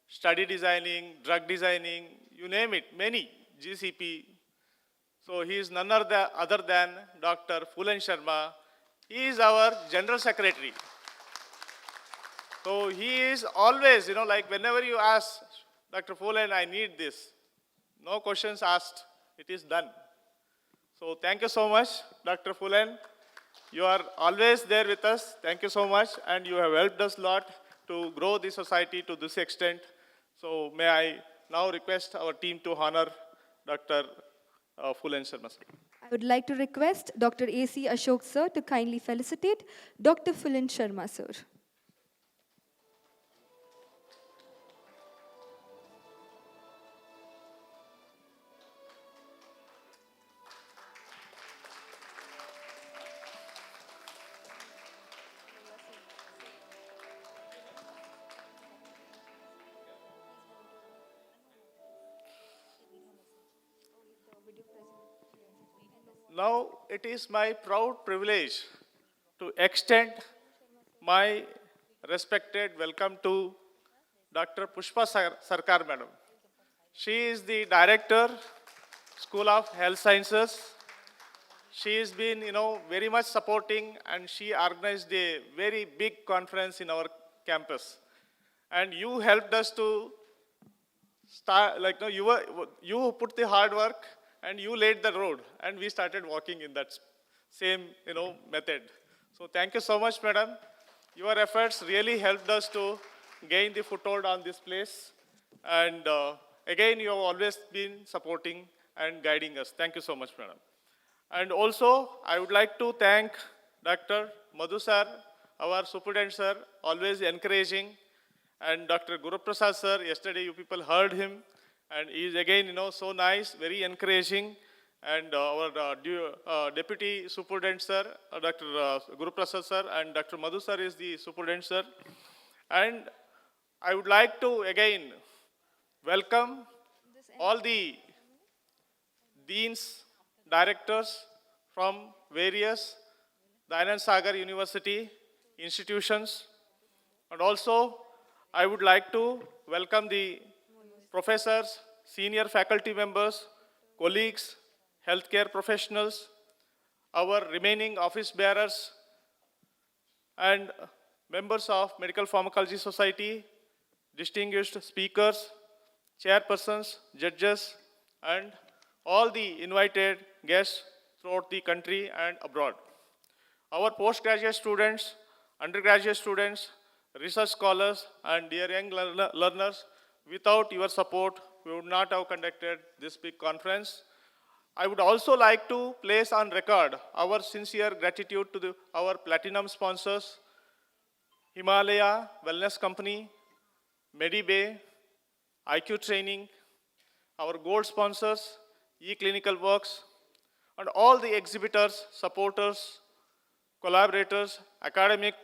study designing, drug designing, you name it, many, GCP. So he is none other than Dr. Phulan Sharma. He is our General Secretary. So he is always, like whenever you ask, Dr. Phulan, I need this, no questions asked, it is done. So thank you so much, Dr. Phulan. You are always there with us. Thank you so much. And you have helped us a lot to grow the society to this extent. So may I now request our team to honor Dr. Phulan Sharma sir. I would like to request Dr. A.C. Ashok sir to kindly felicitate Dr. Phulan Sharma sir. Now it is my proud privilege to extend my respected welcome to Dr. Pushpa Sarkar Madam. She is the Director, School of Health Sciences. She has been, very much supporting, and she organized a very big conference in our campus. And you helped us to start, you put the hard work and you laid the road, and we started walking in that same, method. So thank you so much, madam. Your efforts really helped us to gain the foothold on this place. And again, you have always been supporting and guiding us. Thank you so much, madam. And also, I would like to thank Dr. Madhu sir, our superintendent sir, always encouraging, and Dr. Guru Prasad sir. Yesterday, you people heard him, and he is again, so nice, very encouraging. And our deputy superintendent sir, Dr. Guru Prasad sir, and Dr. Madhu sir is the superintendent sir. And I would like to again welcome all the deans, directors from various Dayanand Sagar University institutions. And also, I would like to welcome the professors, senior faculty members, colleagues, healthcare professionals, our remaining office bearers, and members of Medical Pharmacology Society, distinguished speakers, chairpersons, judges, and all the invited guests throughout the country and abroad. Our postgraduate students, undergraduate students, research scholars, and dear young learners, without your support, we would not have conducted this big conference. I would also like to place on record our sincere gratitude to our platinum sponsors, Himalaya Wellness Company, Medibay, IQ Training, our gold sponsors, eClinical Works, and all the exhibitors, supporters, collaborators, academic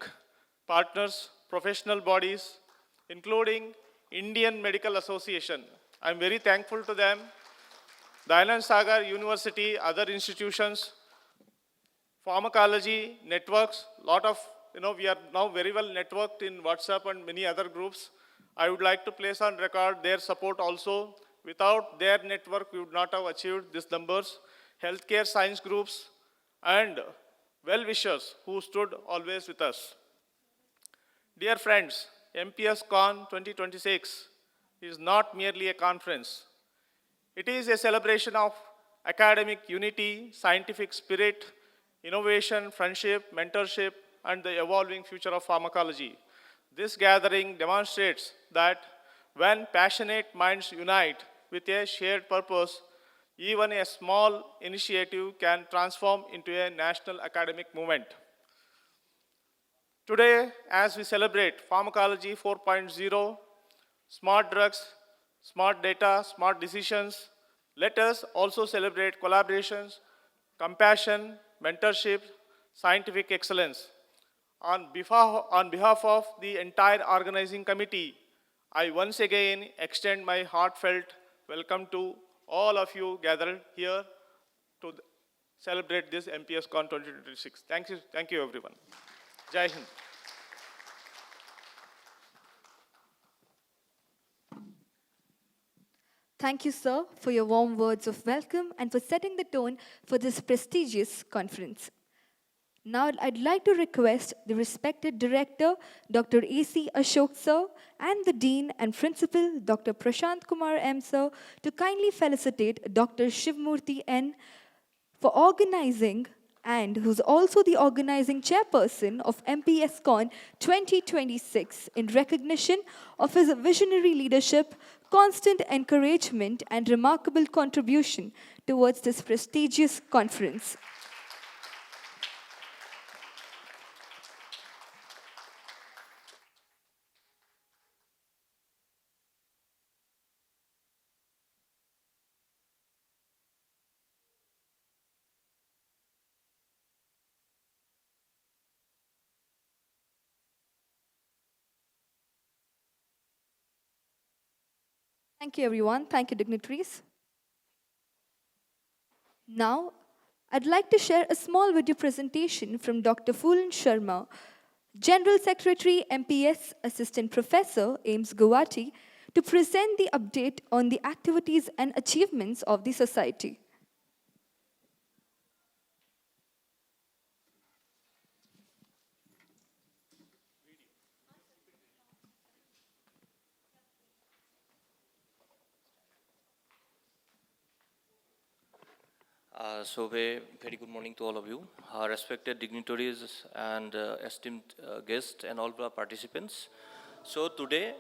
partners, professional bodies, including Indian Medical Association. I'm very thankful to them. Dayanand Sagar University, other institutions, pharmacology networks, lot of, we are now very well networked in WhatsApp and many other groups. I would like to place on record their support also. Without their network, we would not have achieved these numbers. Healthcare science groups and well-wishers who stood always with us. Dear friends, MPSCON2026 is not merely a conference. It is a celebration of academic unity, scientific spirit, innovation, friendship, mentorship, and the evolving future of pharmacology. This gathering demonstrates that when passionate minds unite with a shared purpose, even a small initiative can transform into a national academic movement. Today, as we celebrate Pharmacology 4.0, smart drugs, smart data, smart decisions, let us also celebrate collaborations, compassion, mentorship, scientific excellence. On behalf of the entire organizing committee, I once again extend my heartfelt welcome to all of you gathered here to celebrate this MPSCON 2026. Thank you everyone. Jai Hind. Thank you, sir, for your warm words of welcome and for setting the tone for this prestigious conference. Now, I'd like to request the respected director, Dr. A.C. Ashok, sir, and the dean and principal, Dr. Prashant Kumar M, sir, to kindly felicitate Dr. Shivmurthy N for organizing and who's also the organizing chairperson of MPSCON 2026 in recognition of his visionary leadership, constant encouragement, and remarkable contribution towards this prestigious conference. Thank you, everyone. Thank you, dignitaries. Now, I'd like to share a small video presentation from Dr. Phulan Sharma, General Secretary, MPS, Assistant Professor, AIMS Guwahati, to present the update on the activities and achievements of the society. Very good morning to all of you, respected dignitaries and esteemed guests and all the participants. So today,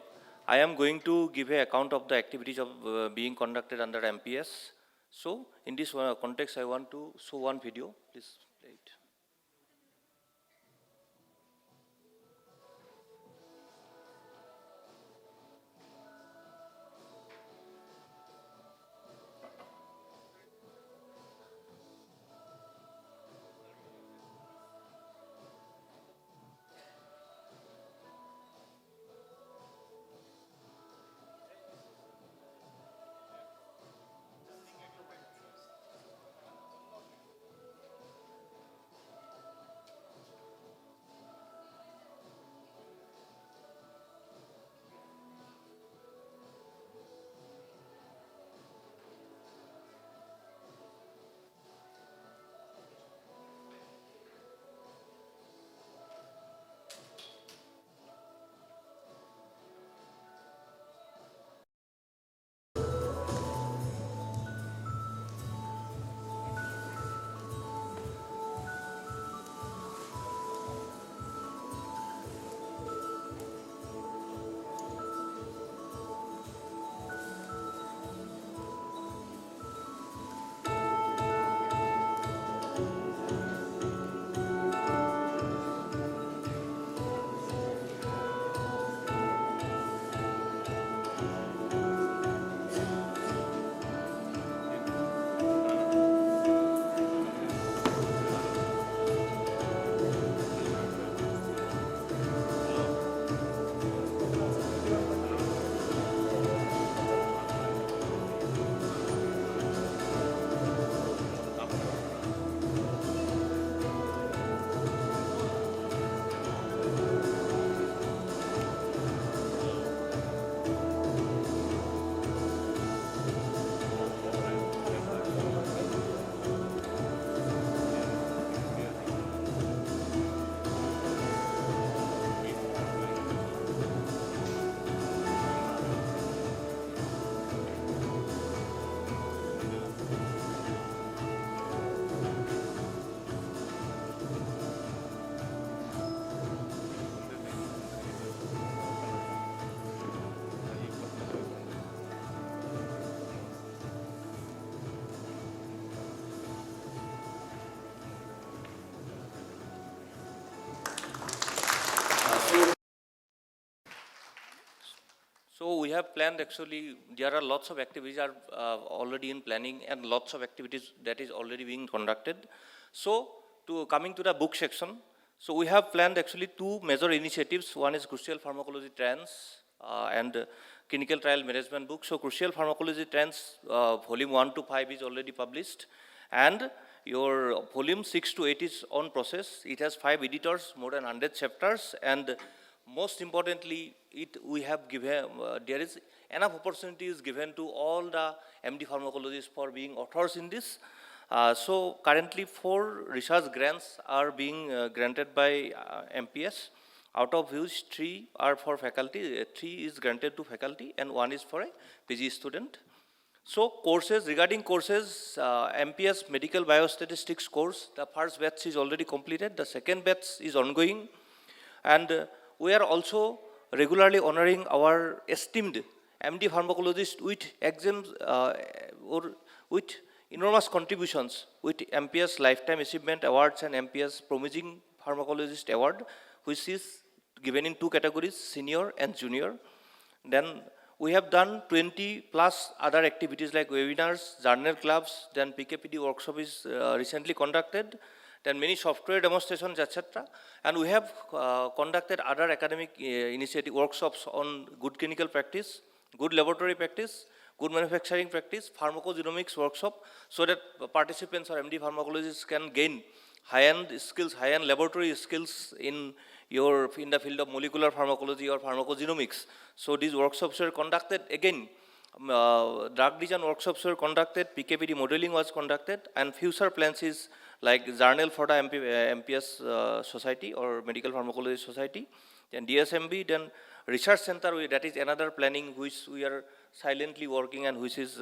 I am going to give an account of the activities of being conducted under MPS. So in this context, I want to show one video. Please play it. So we have planned actually, there are lots of activities are already in planning and lots of activities that is already being conducted. So coming to the book section, so we have planned actually two major initiatives. One is Crucial Pharmacology Trends and Clinical Trial Management book. So Crucial Pharmacology Trends volume 1 to 5 is already published, and your volume 6 to 8 is on process. It has 5 editors, more than 100 chapters, and most importantly, we have given, there is enough opportunities given to all the MD pharmacologists for being authors in this. So currently 4 research grants are being granted by MPS, out of which 3 are for faculty, 3 is granted to faculty and 1 is for a PG student. So courses, regarding courses, MPS Medical Biostatistics course, the first batch is already completed, the second batch is ongoing, and we are also regularly honoring our esteemed MD pharmacologists with exams or with enormous contributions with MPS Lifetime Achievement Awards and MPS Promising Pharmacologist Award, which is given in 2 categories, senior and junior. Then we have done 20 plus other activities like webinars, journal clubs, then PKPD workshop is recently conducted, then many software demonstrations, etc. And we have conducted other academic initiative workshops on good clinical practice, good laboratory practice, good manufacturing practice, pharmacogenomics workshop, so that participants or MD pharmacologists can gain high-end skills, high-end laboratory skills in the field of molecular pharmacology or pharmacogenomics. So these workshops were conducted again. Drug design workshops were conducted, PKPD modeling was conducted, and future plans is like journal for the MPS Society or Medical Pharmacology Society, then DSMB, then research center, that is another planning which we are silently working and which is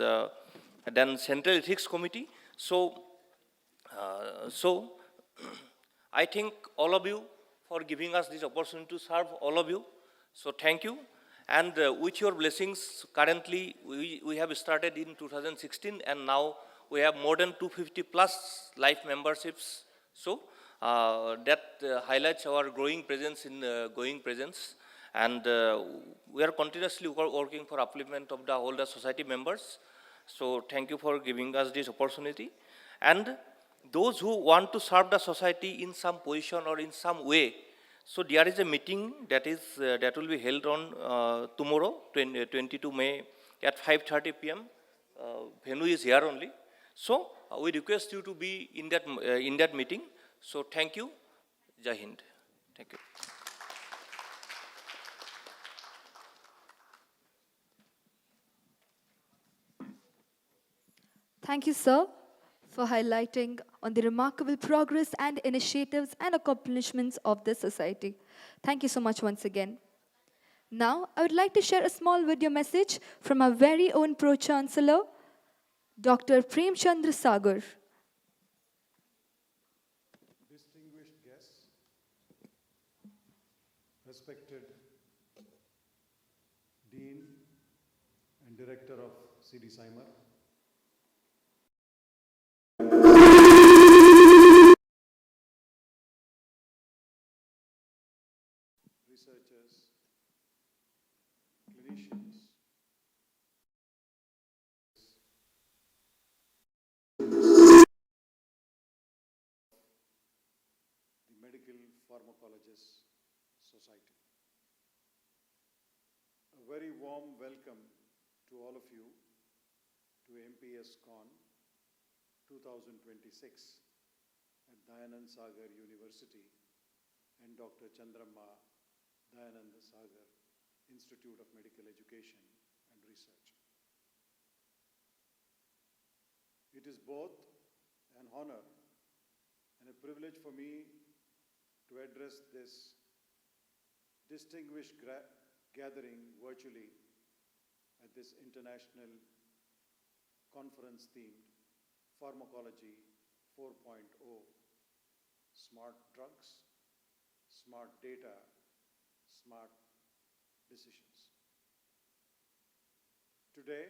then Central Ethics Committee. So I thank all of you for giving us this opportunity to serve all of you. So thank you. And with your blessings, currently we have started in 2016 and now we have more than 250 plus life memberships. So that highlights our growing presence in going presence. And we are continuously working for upliftment of the whole the society members. So thank you for giving us this opportunity. And those who want to serve the society in some position or in some way, so there is a meeting that will be held on tomorrow, 22 May at 5:30 p.m. Venue is here only. So we request you to be in that meeting. So thank you. Jai Hind. Thank you. Thank you, sir, for highlighting on the remarkable progress and initiatives and accomplishments of this society. Thank you so much once again. Now, I would like to share a small video message from our very own Pro-Chancellor, Dr. Prem Chandra Sagar. Distinguished guests, respected Dean and Director of CD Cymer, researchers, clinicians, the Medical Pharmacologists Society. A very warm welcome to all of you to MPSCON 2026 at Dayanand Sagar University and Dr. Chandramma Dayanand Sagar Institute of Medical Education and Research. It is both an honor and a privilege for me to address this distinguished gathering virtually at this international conference themed Pharmacology 4.0, Smart Drugs, Smart Data, Smart Decisions. Today,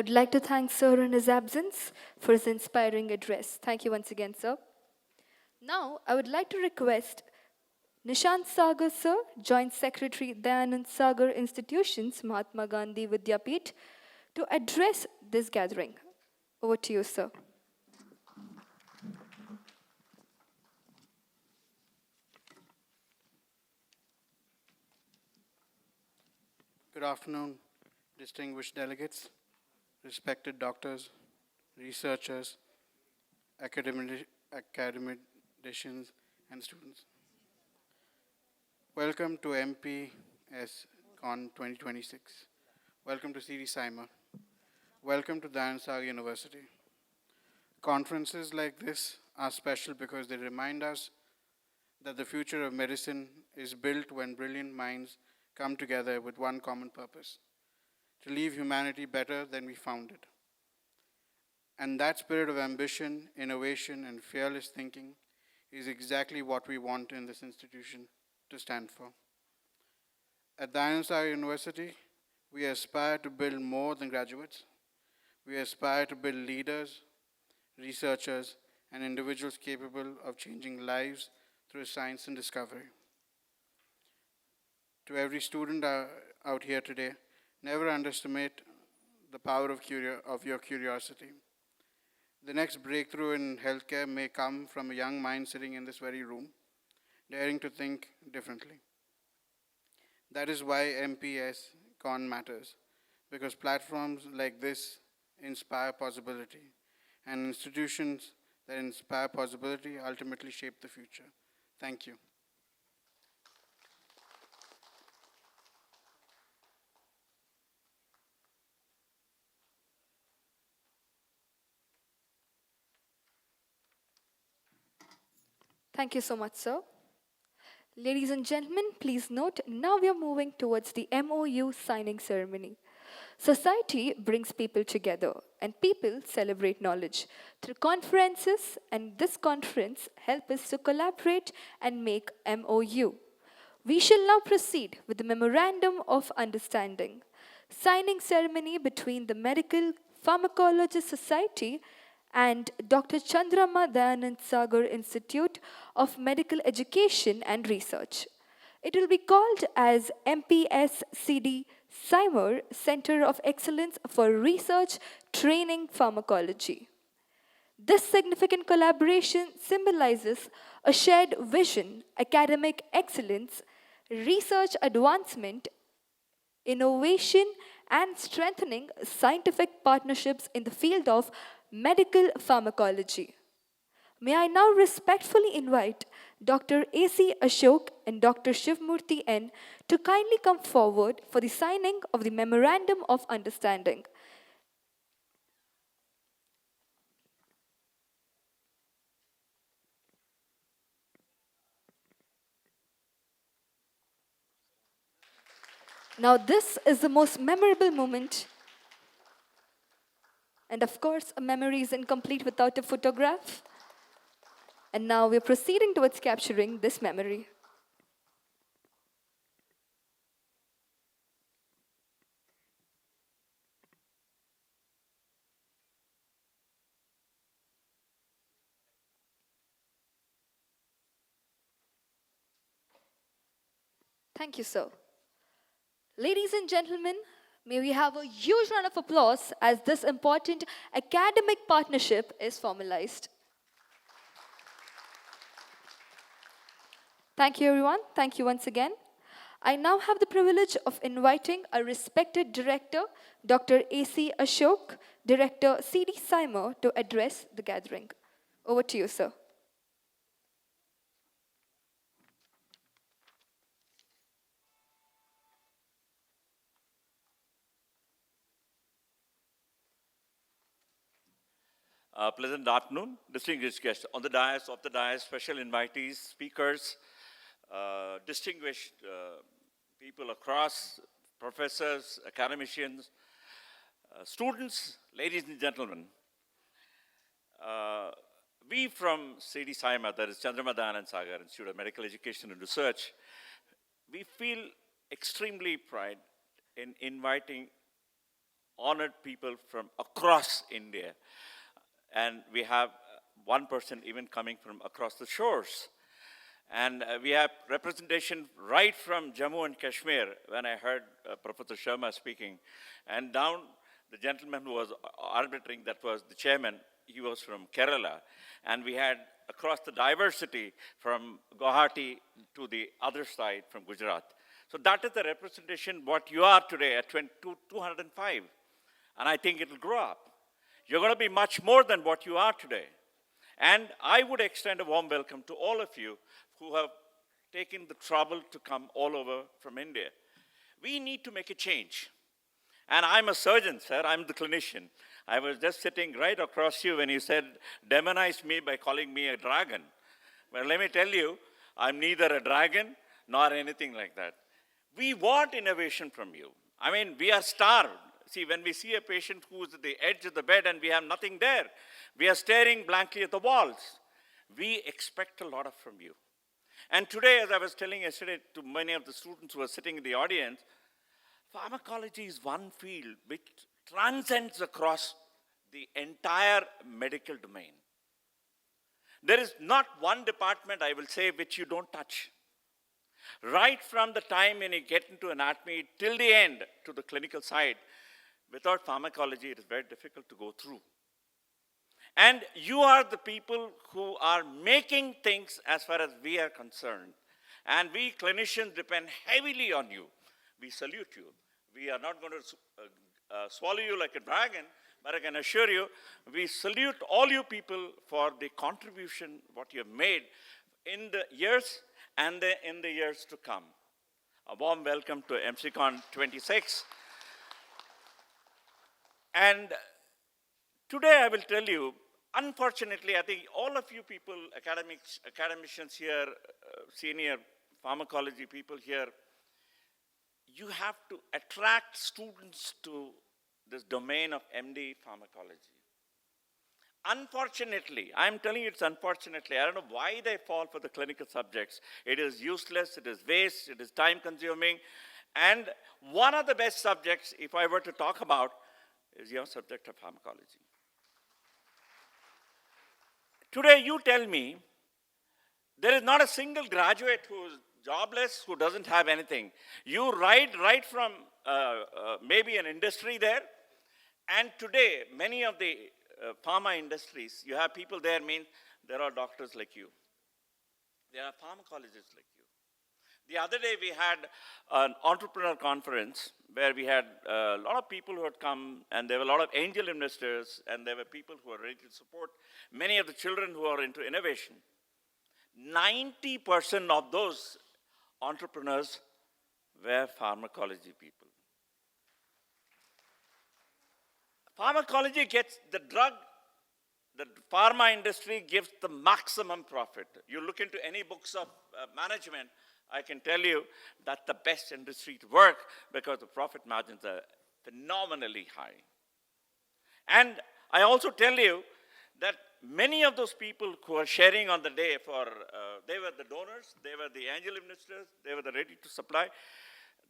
would like to thank Sir in his absence for his inspiring address. Thank you once again, sir. Now, I would like to request Nishant Sagar, sir, Joint Secretary, Dayanand Sagar Institutions, Mahatma Gandhi Vidyapeeth, to address this gathering. Over to you, sir. Good afternoon, distinguished delegates, respected doctors, researchers, academicians, and students. Welcome to MPSCON2026. Welcome to CD CIMA. Welcome to Dayanand Sagar University. Conferences like this are special because they remind us that the future of medicine is built when brilliant minds come together with one common purpose: to leave humanity better than we found it. And that spirit of ambition, innovation, and fearless thinking is exactly what we want in this institution to stand for. At Dayanand Sagar University, we aspire to build more than graduates. We aspire to build leaders, researchers, and individuals capable of changing lives through science and discovery. To every student out here today, never underestimate the power of your curiosity. The next breakthrough in healthcare may come from a young mind sitting in this very room, daring to think differently. That is why MPS Con matters, because platforms like this inspire possibility, and institutions that inspire possibility ultimately shape the future. Thank you. Thank you so much, sir. Ladies and gentlemen, please note, now we are moving towards the MOU signing ceremony. Society brings people together, and people celebrate knowledge through conferences, and this conference helps us to collaborate and make MOU. We shall now proceed with the Memorandum of Understanding, signing ceremony between the Medical Pharmacologists Society and Dr. Chandrama Dayanand Sagar Institute of Medical Education and Research. It will be called as MPSCD CIMER, Center of Excellence for Research Training Pharmacology. This significant collaboration symbolizes a shared vision, academic excellence, research advancement, innovation, and strengthening scientific partnerships in the field of medical pharmacology. May I now respectfully invite Dr. A.C. Ashok and Dr. Shivmurthy N. to kindly come forward for the signing of the Memorandum of Understanding. Now, this is the most memorable moment. And of course, a memory is incomplete without a photograph. And now we're proceeding towards capturing this memory. Thank you, sir. Ladies and gentlemen, may we have a huge round of applause as this important academic partnership is formalized. Thank you, everyone. Thank you once again. I now have the privilege of inviting our respected director, Dr. A.C. Ashok, Director, CD CIMER, to address the gathering. Over to you, sir. Pleasant afternoon, distinguished guests on the dais, special invitees, speakers, distinguished people across, professors, academicians, students, ladies and gentlemen. We from CD CIMA, that is Chandrama Dayanand Sagar Institute of Medical Education and Research, we feel extremely pride in inviting honored people from across India. And we have one person even coming from across the shores. And we have representation right from Jammu and Kashmir, when I heard Professor Sharma speaking. And down, the gentleman who was arbitrating, that was the chairman, he was from Kerala. And we had across the diversity from Guwahati to the other side from Gujarat. So that is the representation what you are today at 205. And I think it will grow up. You're going to be much more than what you are today. And I would extend a warm welcome to all of you who have taken the trouble to come all over from India. We need to make a change. And I'm a surgeon, sir. I'm the clinician. I was just sitting right across you when you said, demonize me by calling me a dragon. Well, let me tell you, I'm neither a dragon nor anything like that. We want innovation from you. I mean, we are starved. See, when we see a patient who's at the edge of the bed and we have nothing there, we are staring blankly at the walls. We expect a lot from you. And today, as I was telling yesterday to many of the students who are sitting in the audience, pharmacology is one field which transcends across the entire medical domain. There is not one department, I will say, which you don't touch. Right from the time when you get into anatomy till the end to the clinical side, without pharmacology, it is very difficult to go through. And you are the people who are making things as far as we are concerned. And we clinicians depend heavily on you. We salute you. We are not going to swallow you like a dragon, but I can assure you, we salute all you people for the contribution what you have made in the years and in the years to come. A warm welcome to MPSCON2026. And today I will tell you, unfortunately, I think all of you people, academicians here, senior pharmacology people here, you have to attract students to this domain of MD pharmacology. Unfortunately, I'm telling you it's unfortunately, I don't know why they fall for the clinical subjects. It is useless, it is waste, it is time consuming. And one of the best subjects, if I were to talk about, is your subject of pharmacology. Today, you tell me, there is not a single graduate who is jobless, who doesn't have anything. You ride right from maybe an industry there, and today, many of the pharma industries, you have people there, mean there are doctors like you. There are pharmacologists like you. The other day, we had an entrepreneur conference where we had a lot of people who had come, and there were a lot of angel investors, and there were people who were ready to support many of the children who are into innovation. 90% of those entrepreneurs were pharmacology people. Pharmacology gets the drug, the pharma industry gives the maximum profit. You look into any books of management, I can tell you that's the best industry to work because the profit margins are phenomenally high. And I also tell you that many of those people who are sharing on the day they were the donors, they were the angel investors, they were the ready to supply.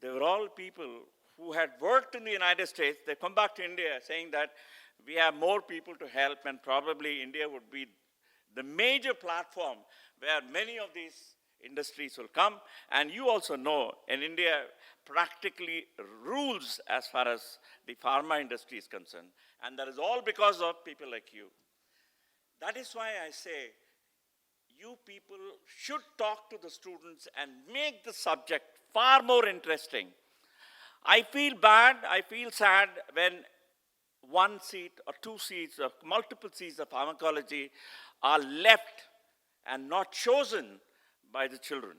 They were all people who had worked in the United States. They come back to India saying that we have more people to help, and probably India would be the major platform where many of these industries will come. And you also know, in India, practically rules as far as the pharma industry is concerned. And that is all because of people like you. That is why I say, you people should talk to the students and make the subject far more interesting. I feel bad, I feel sad when one seat or two seats or multiple seats of pharmacology are left and not chosen by the children.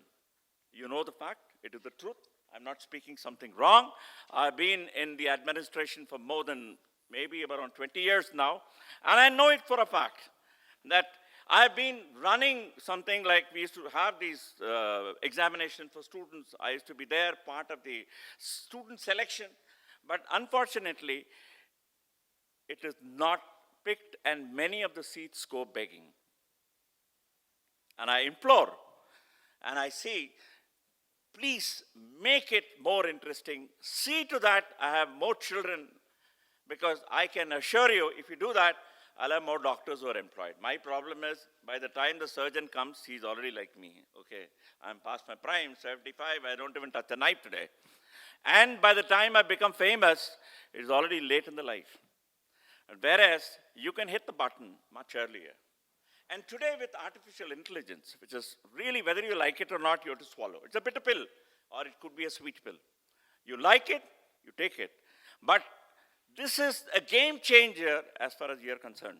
You know the fact, it is the truth. I'm not speaking something wrong. I've been in the administration for more than maybe around 20 years now, and I know it for a fact that I've been running something like we used to have these examinations for students. I used to be there, part of the student selection, but unfortunately, it is not picked, and many of the seats go begging. And I implore, and I say, please make it more interesting. See to that I have more children, Because I can assure you, if you do that, I'll have more doctors who are employed. My problem is, by the time the surgeon comes, he's already like me, okay? I'm past my prime, 75, I don't even touch a knife today. And by the time I become famous, it's already late in the life. Whereas, you can hit the button much earlier. And today with artificial intelligence, which is really, whether you like it or not, you have to swallow. It's a bitter pill, or it could be a sweet pill. You like it, you take it. But this is a game changer as far as you're concerned.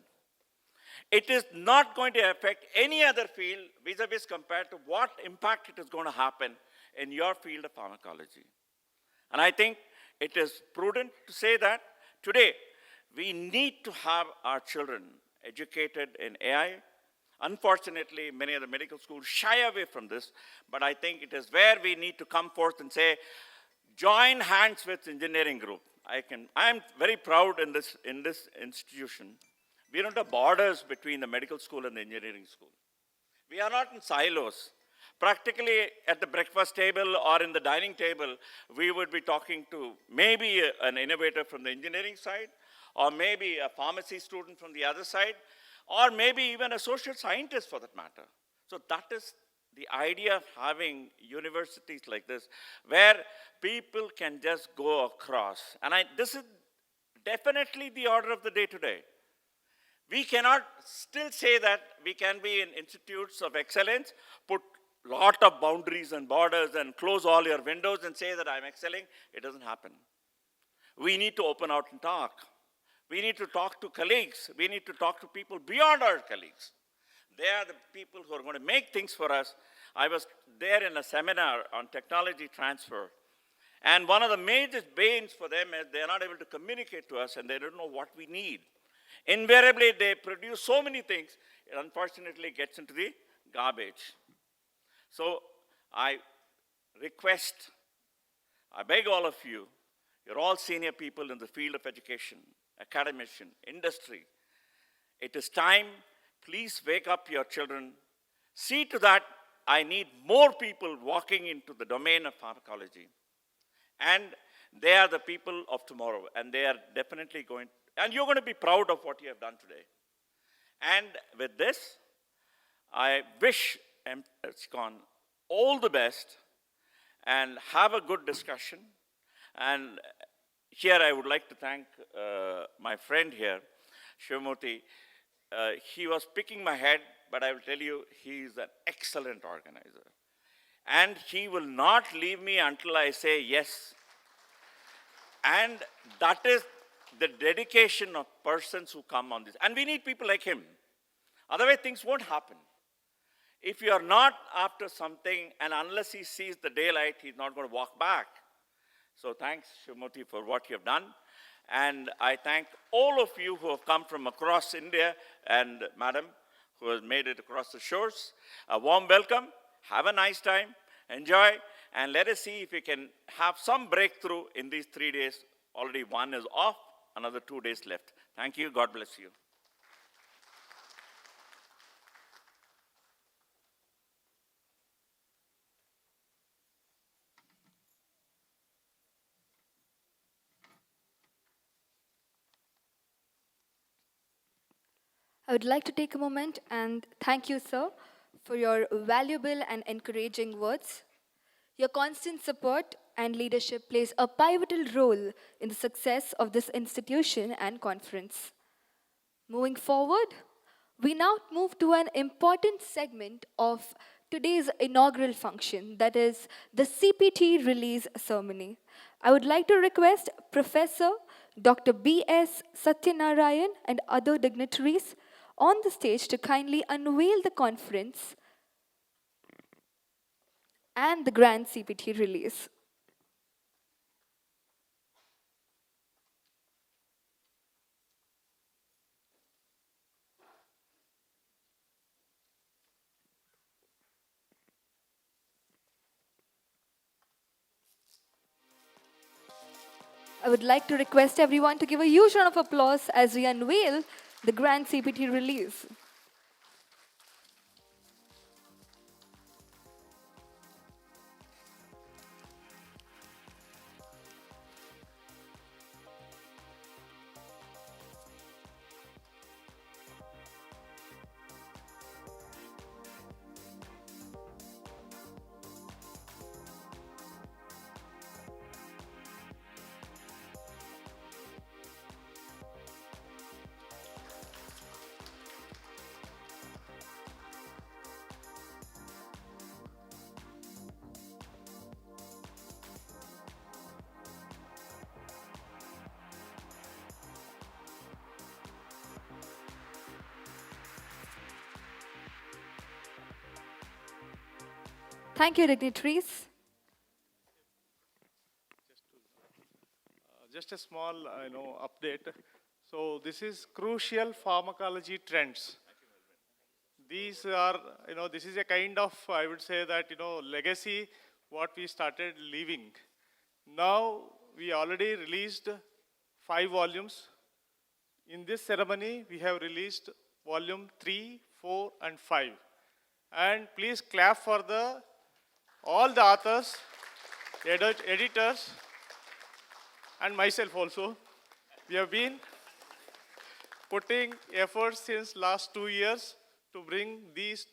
It is not going to affect any other field vis-a-vis compared to what impact it is going to happen in your field of pharmacology. And I think it is prudent to say that today we need to have our children educated in AI. Unfortunately, many of the medical schools shy away from this, but I think it is where we need to come forth and say, join hands with engineering group. I am very proud in this institution. We don't have borders between the medical school and the engineering school. We are not in silos. Practically at the breakfast table or in the dining table, we would be talking to maybe an innovator from the engineering side, or maybe a pharmacy student from the other side, or maybe even a social scientist for that matter. So that is the idea of having universities like this, where people can just go across. And this is definitely the order of the day today. We cannot still say that we can be in institutes of excellence, put lot of boundaries and borders and close all your windows and say that I'm excelling. It doesn't happen. We need to open out and talk. We need to talk to colleagues. We need to talk to people beyond our colleagues. They are the people who are going to make things for us. I was there in a seminar on technology transfer. And one of the major banes for them is they're not able to communicate to us and they don't know what we need. Invariably, they produce so many things, it unfortunately gets into the garbage. So I request, I beg all of you, you're all senior people in the field of education, academician, industry. It is time, please wake up your children. See to that, I need more people walking into the domain of pharmacology. And they are the people of tomorrow, and they are definitely going, and you're going to be proud of what you have done today. And with this, I wish MPSCON all the best and have a good discussion. And here I would like to thank my friend here, Shivamurthy. He was picking my head, but I will tell you, he is an excellent organizer. And he will not leave me until I say yes. And that is the dedication of persons who come on this. And we need people like him. Otherwise, things won't happen. If you are not after something, and unless he sees the daylight, he's not going to walk back. So thanks, Shivamurthy, for what you have done. And I thank all of you who have come from across India, and Madam, who has made it across the shores. A warm welcome. Have a nice time. Enjoy. And let us see if we can have some breakthrough in these 3 days. Already one is off, another 2 days left. Thank you. God bless you. I would like to take a moment and thank you, sir, for your valuable and encouraging words. Your constant support and leadership plays a pivotal role in the success of this institution and conference. Moving forward, we now move to an important segment of today's inaugural function, that is the CPT release ceremony. I would like to request Professor Dr. B.S. Satyanarayan and other dignitaries on the stage to kindly unveil the conference and the grand CPT release. I would like to request everyone to give a huge round of applause as we unveil the grand CPT release. Thank you, dignitaries. Just a small, update. So this is crucial pharmacology trends. These are, this is a kind of, I would say that, legacy what we started leaving. Now we already released 5 volumes. In this ceremony, we have released volume 3, 4, and 5. And please clap for all the authors, editors, and myself also. We have been putting efforts since last 2 years to bring these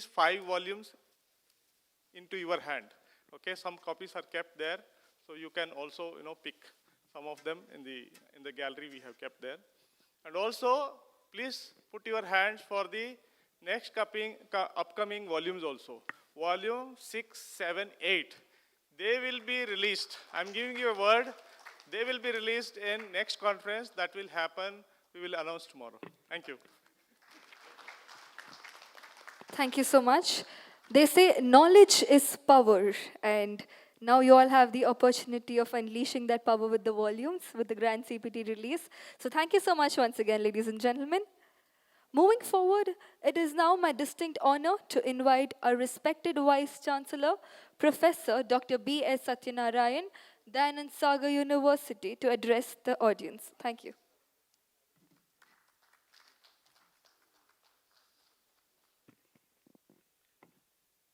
5 volumes into your hand. Okay, some copies are kept there, so you can also, pick some of them in the gallery we have kept there. And also, please put your hands for the next upcoming volumes also. Volume 6, 7, 8. They will be released. I'm giving you a word. They will be released in next conference that will happen. We will announce tomorrow. Thank you. Thank you so much. They say knowledge is power, and now you all have the opportunity of unleashing that power with the volumes, with the grand CPT release. So thank you so much once again, ladies and gentlemen. Moving forward, it is now my distinct honor to invite our respected Vice Chancellor, Professor Dr. B.S. Satyanarayan, Dayanand Sagar University, to address the audience. Thank you.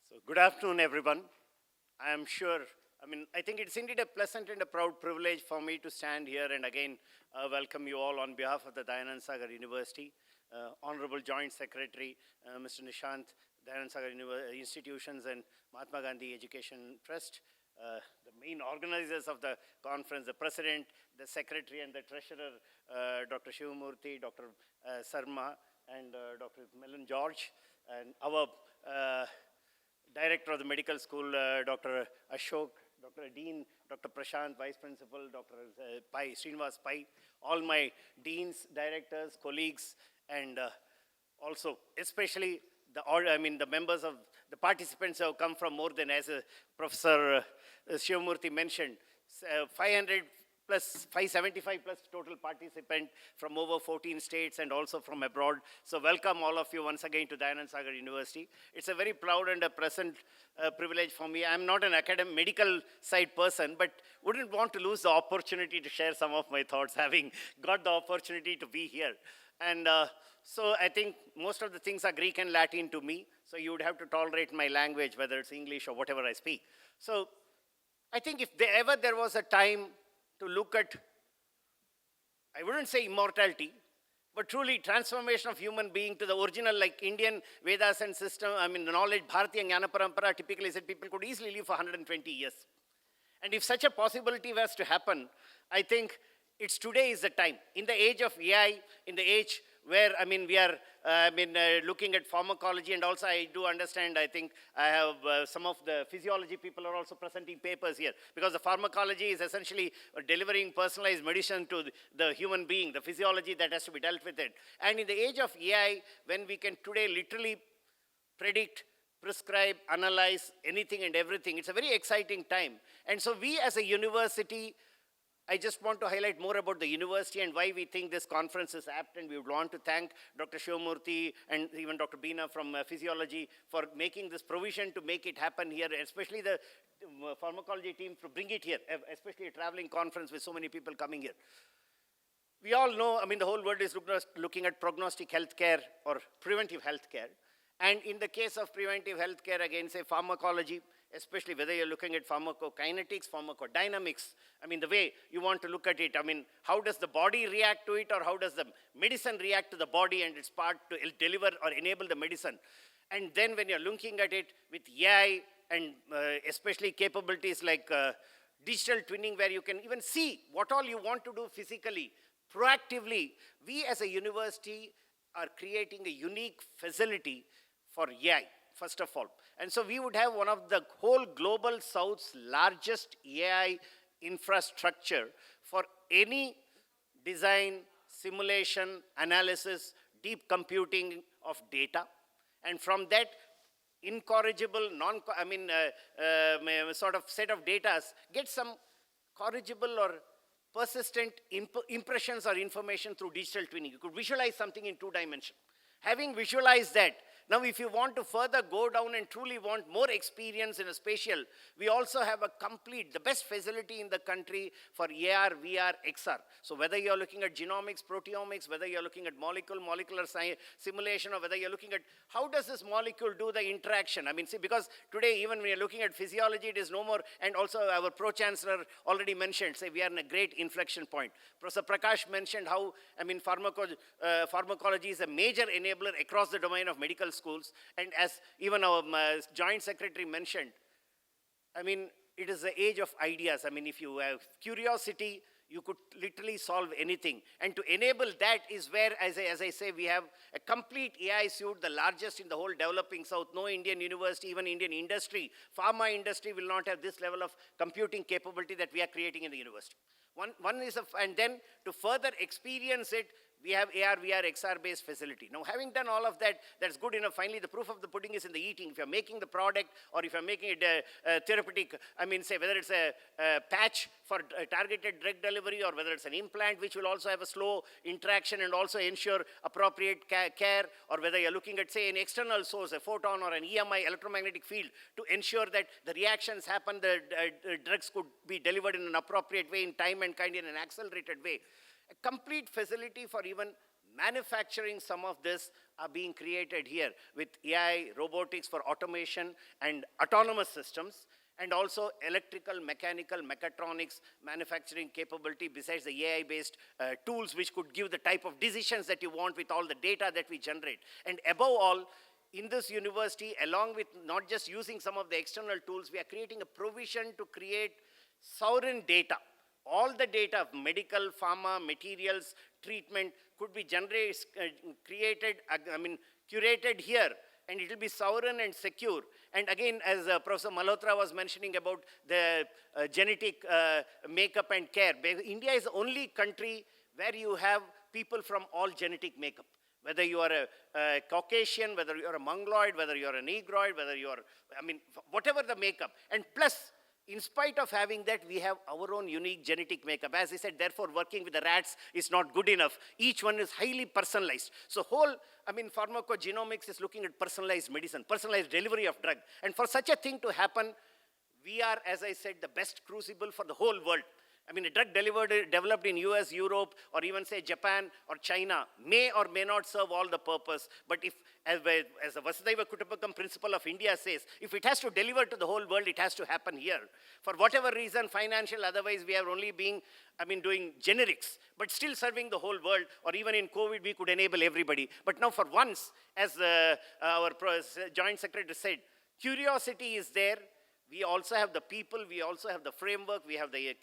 So, good afternoon, everyone. I am sure, I think it's indeed a pleasant and a proud privilege for me to stand here and again welcome you all on behalf of the Dayanand Sagar University. Honorable Joint Secretary, Mr. Nishant, Dayanand Sagar Institutions and Mahatma Gandhi Education Trust, the main organizers of the conference, the President, the Secretary and the Treasurer, Dr. Shivamurthy, Dr. Sarma, and Dr. Mellon George, and our Director of the Medical School, Dr. Ashok, Dr. Dean, Dr. Prashant, Vice Principal, Dr. Pai, Srinivas Pai, all my deans, directors, colleagues, and also especially the members of the participants who have come from more than, as Professor Shivamurthy mentioned, 500 plus 575 plus total participant from over 14 states and also from abroad. So welcome all of you once again to Dayanand Sagar University. It's a very proud and a present privilege for me. I'm not an medical side person, but wouldn't want to lose the opportunity to share some of my thoughts, having got the opportunity to be here. And so I think most of the things are Greek and Latin to me, so you would have to tolerate my language, whether it's English or whatever I speak. So I think if ever there was a time to look at, I wouldn't say immortality, but truly transformation of human being to the original, like Indian Vedas and system, the knowledge, Bharatiya Jnana Parampara typically said people could easily live for 120 years. And if such a possibility was to happen, I think it's today is the time. In the age of AI, in the age where, we are, looking at pharmacology, and also I do understand, I think I have some of the physiology people are also presenting papers here, because the pharmacology is essentially delivering personalized medicine to the human being, the physiology that has to be dealt with it. And in the age of AI, when we can today literally predict, prescribe, analyze anything and everything, it's a very exciting time. And so we as a university, I just want to highlight more about the university and why we think this conference is apt, and we would want to thank Dr. Shivamurthy and even Dr. Beena from physiology for making this provision to make it happen here, especially the pharmacology team to bring it here, especially a traveling conference with so many people coming here. We all know, the whole world is looking at prognostic healthcare or preventive healthcare. And in the case of preventive healthcare, again, say pharmacology, especially whether you're looking at pharmacokinetics, pharmacodynamics, the way you want to look at it, how does the body react to it, or how does the medicine react to the body and its part to deliver or enable the medicine? And then when you're looking at it with AI and especially capabilities like digital twinning, where you can even see what all you want to do physically, proactively, we as a university are creating a unique facility for AI, first of all. And so we would have one of the whole global South's largest AI infrastructure for any design, simulation, analysis, deep computing of data. And from that, incorrigible, sort of set of data, get some corrigible or persistent impressions or information through digital twinning. You could visualize something in 2 dimensions. Having visualized that, now if you want to further go down and truly want more experience in a spatial, we also have the best facility in the country for AR, VR, XR. So whether you're looking at genomics, proteomics, whether you're looking at molecular science, simulation, or whether you're looking at how does this molecule do the interaction. I mean, see, because today even when you're looking at physiology, it is no more, and also our Pro-Chancellor already mentioned, say we are in a great inflection point. Professor Prakash mentioned how, pharmacology is a major enabler across the domain of medical schools, and as even our Joint Secretary mentioned, it is the age of ideas. If you have curiosity, you could literally solve anything. And to enable that is where, as I say, we have a complete AI suite, the largest in the whole developing South. No Indian university, even Indian industry, pharma industry will not have this level of computing capability that we are creating in the university. One is, and then to further experience it, we have AR, VR, XR-based facility. Now, having done all of that, that's good enough. Finally, the proof of the pudding is in the eating. If you're making the product, or if you're making it therapeutic, say whether it's a patch for targeted drug delivery, or whether it's an implant, which will also have a slow interaction and also ensure appropriate care, or whether you're looking at, say, an external source, a photon or an EMI, electromagnetic field, to ensure that the reactions happen, the drugs could be delivered in an appropriate way, in time and kind, in an accelerated way. A complete facility for even manufacturing some of this are being created here with AI, robotics for automation and autonomous systems, and also electrical, mechanical, mechatronics manufacturing capability besides the AI-based tools which could give the type of decisions that you want with all the data that we generate. And above all, in this university, along with not just using some of the external tools, we are creating a provision to create sovereign data. All the data of medical, pharma, materials, treatment could be generated, curated here, and it will be sovereign and secure. And again, as Professor Malhotra was mentioning about the genetic makeup and care, India is the only country where you have people from all genetic makeup. Whether you are a Caucasian, whether you are a Mongoloid, whether you are a Negroid, whether you are, whatever the makeup. And plus, in spite of having that, we have our own unique genetic makeup. As I said, therefore, working with the rats is not good enough. Each one is highly personalized. So pharmacogenomics is looking at personalized medicine, personalized delivery of drug. And for such a thing to happen, we are, as I said, the best crucible for the whole world. A drug developed in US, Europe, or even say Japan or China may or may not serve all the purpose. But if, as the Vasudhaiva Kutumbakam principle of India says, if it has to deliver to the whole world, it has to happen here. For whatever reason, financial, otherwise, we are only doing generics, but still serving the whole world. Or even in COVID, we could enable everybody. But now for once, as our Joint Secretary said, curiosity is there. We also have the people, we also have the framework, we have a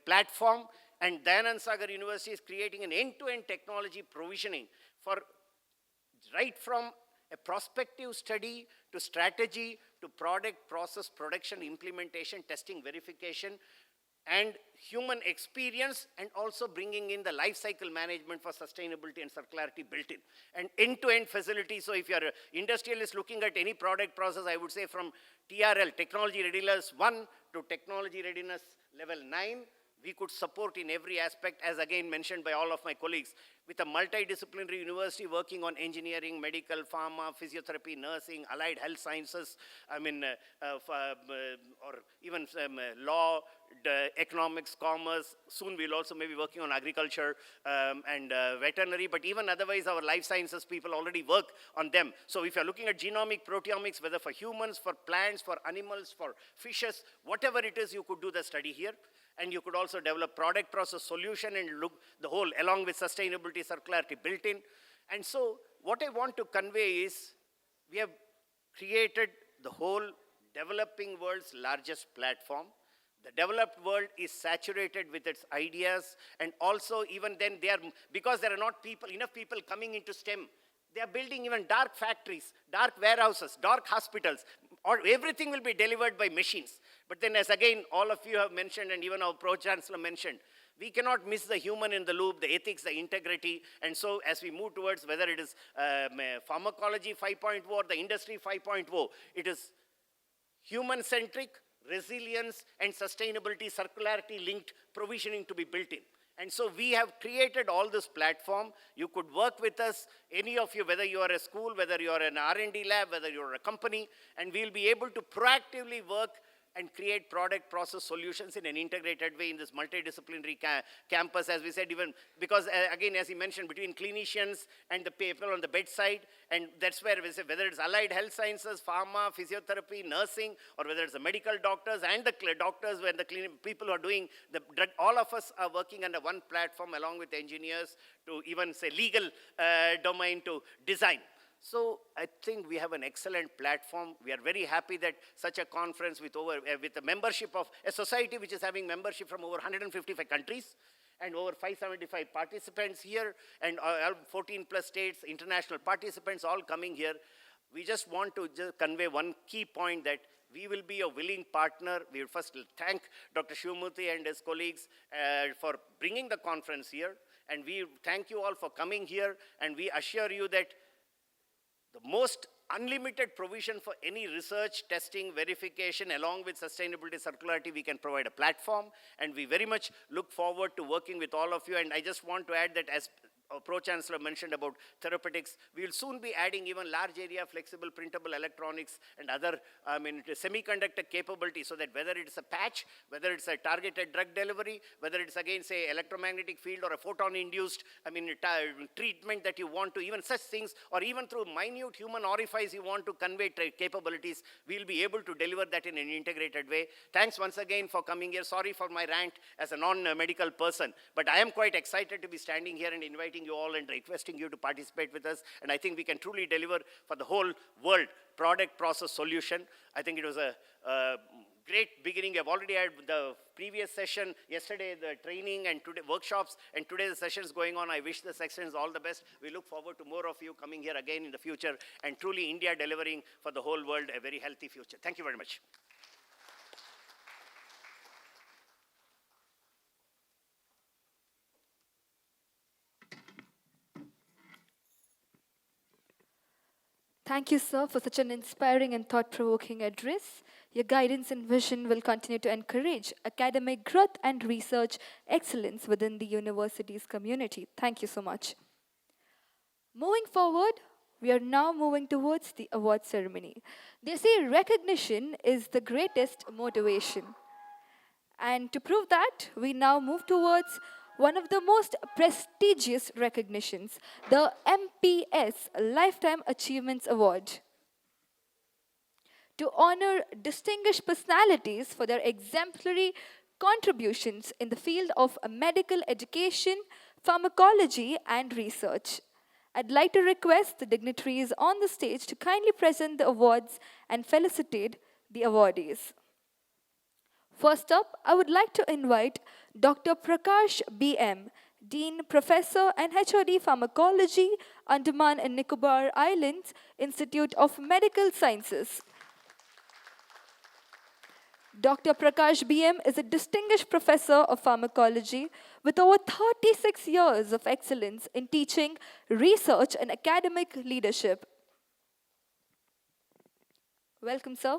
platform, and Dayanand Sagar University is creating an end-to-end technology provisioning for right from a prospective study to strategy to product, process, production, implementation, testing, verification, and human experience, and also bringing in the life cycle management for sustainability and circularity built in. And end-to-end facility, so if your industrialist looking at any product process, I would say from TRL, Technology Readiness 1 to Technology Readiness Level 9, we could support in every aspect, as again mentioned by all of my colleagues, with a multidisciplinary university working on engineering, medical, pharma, physiotherapy, nursing, allied health sciences, or even law, economics, commerce. Soon we'll also maybe working on agriculture and veterinary, but even otherwise our life sciences people already work on them. So if you're looking at genomic, proteomics, whether for humans, for plants, for animals, for fishes, whatever it is, you could do the study here. And you could also develop product, process, solution, and look the whole along with sustainability, circularity built in. And so what I want to convey is we have created the whole developing world's largest platform. The developed world is saturated with its ideas, and also even then because there are not enough people coming into STEM, they are building even dark factories, dark warehouses, dark hospitals, or everything will be delivered by machines. But then, as again all of you have mentioned, and even our Pro-Chancellor mentioned, We cannot miss the human in the loop, the ethics, the integrity. And so as we move towards whether it is pharmacology 5.0 or the industry 5.0, it is human-centric, resilience, and sustainability, circularity linked provisioning to be built in. And so we have created all this platform. You could work with us, any of you, whether you are a school, whether you are an R&D lab, whether you're a company, and we'll be able to proactively work and create product process solutions in an integrated way in this multidisciplinary campus, as we said, even because, again, as he mentioned, between clinicians and the people on the bedside, and that's where we say, whether it's allied health sciences, pharma, physiotherapy, nursing, or whether it's the medical doctors and the doctors, when the people who are doing the drug, all of us are working under one platform along with engineers to even say legal domain to design. So I think we have an excellent platform. We are very happy that such a conference with with a membership of a society which is having membership from over 155 countries and over 575 participants here, and 14 plus states, international participants all coming here. We just want to just convey one key point, that we will be a willing partner. We will first thank Dr. Shivamurthy and his colleagues for bringing the conference here. And we thank you all for coming here. And we assure you that the most unlimited provision for any research, testing, verification, along with sustainability, circularity, we can provide a platform. And we very much look forward to working with all of you. And I just want to add that, as Pro-Chancellor mentioned about therapeutics, we will soon be adding even large area flexible printable electronics and other semiconductor capability, so that whether it's a patch, whether it's a targeted drug delivery, whether it's again say electromagnetic field or a photon induced treatment that you want to, even such things, or even through minute human orifice you want to convey capabilities, we'll be able to deliver that in an integrated way. Thanks once again for coming here. Sorry for my rant as a non-medical person, but I am quite excited to be standing here and inviting you all and requesting you to participate with us. And I think we can truly deliver for the whole world product process solution. I think it was a great beginning. I've already had the previous session, yesterday the training, and today workshops, and today the sessions going on. I wish the sections all the best. We look forward to more of you coming here again in the future, and truly India delivering for the whole world a very healthy future. Thank you very much. Thank you, sir, for such an inspiring and thought-provoking address. Your guidance and vision will continue to encourage academic growth and research excellence within the university's community. Thank you so much. Moving forward, we are now moving towards the award ceremony. They say recognition is the greatest motivation. And to prove that, we now move towards one of the most prestigious recognitions, the MPS Lifetime Achievements Award. To honor distinguished personalities for their exemplary contributions in the field of medical education, pharmacology, and research. I'd like to request the dignitaries on the stage to kindly present the awards and felicitate the awardees. First up, I would like to invite Dr. Prakash B.M., Dean, Professor and HOD Pharmacology, Andaman and Nicobar Islands, Institute of Medical Sciences. Dr. Prakash B.M. is a distinguished professor of pharmacology with over 36 years of excellence in teaching, research, and academic leadership. Welcome, sir.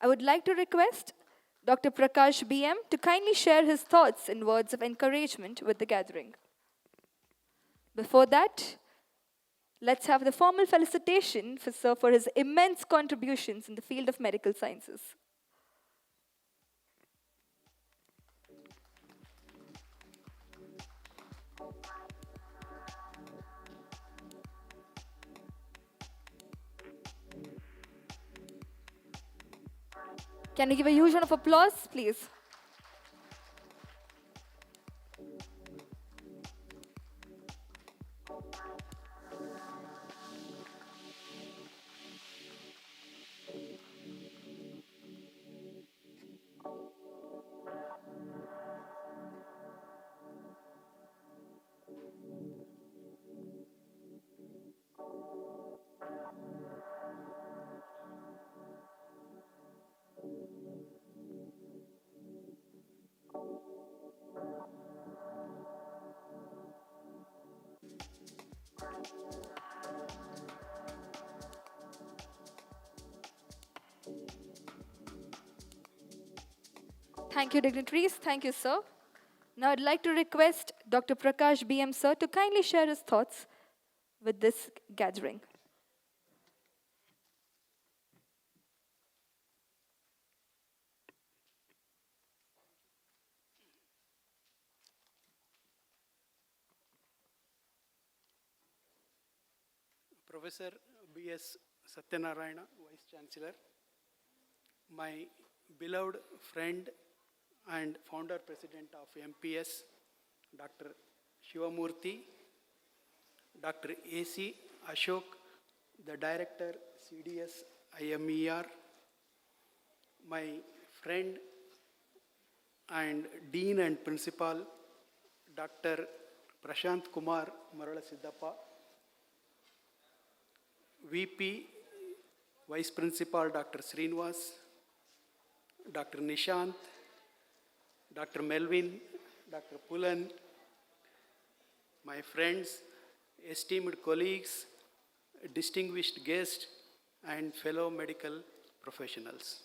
I would like to request Dr. Prakash B.M. to kindly share his thoughts and words of encouragement with the gathering. Before that, let's have the formal felicitation for Sir for his immense contributions in the field of medical sciences. Can you give a huge round of applause, please? Thank you, dignitaries. Thank you, sir. Now I'd like to request Dr. Prakash BM, sir, to kindly share his thoughts with this gathering. Professor B.S. Satyanarayana, Vice Chancellor, my beloved friend and founder president of MPS, Dr. Shivamurthy, Dr. A.C. Ashok, the director, CDS IMER, my friend and dean and principal, Dr. Prashant Kumar Marala Siddhappa, VP, Vice Principal Dr. Srinivas, Dr. Nishant, Dr. Melvin, Dr. Pulan, my friends, esteemed colleagues, distinguished guests, and fellow medical professionals.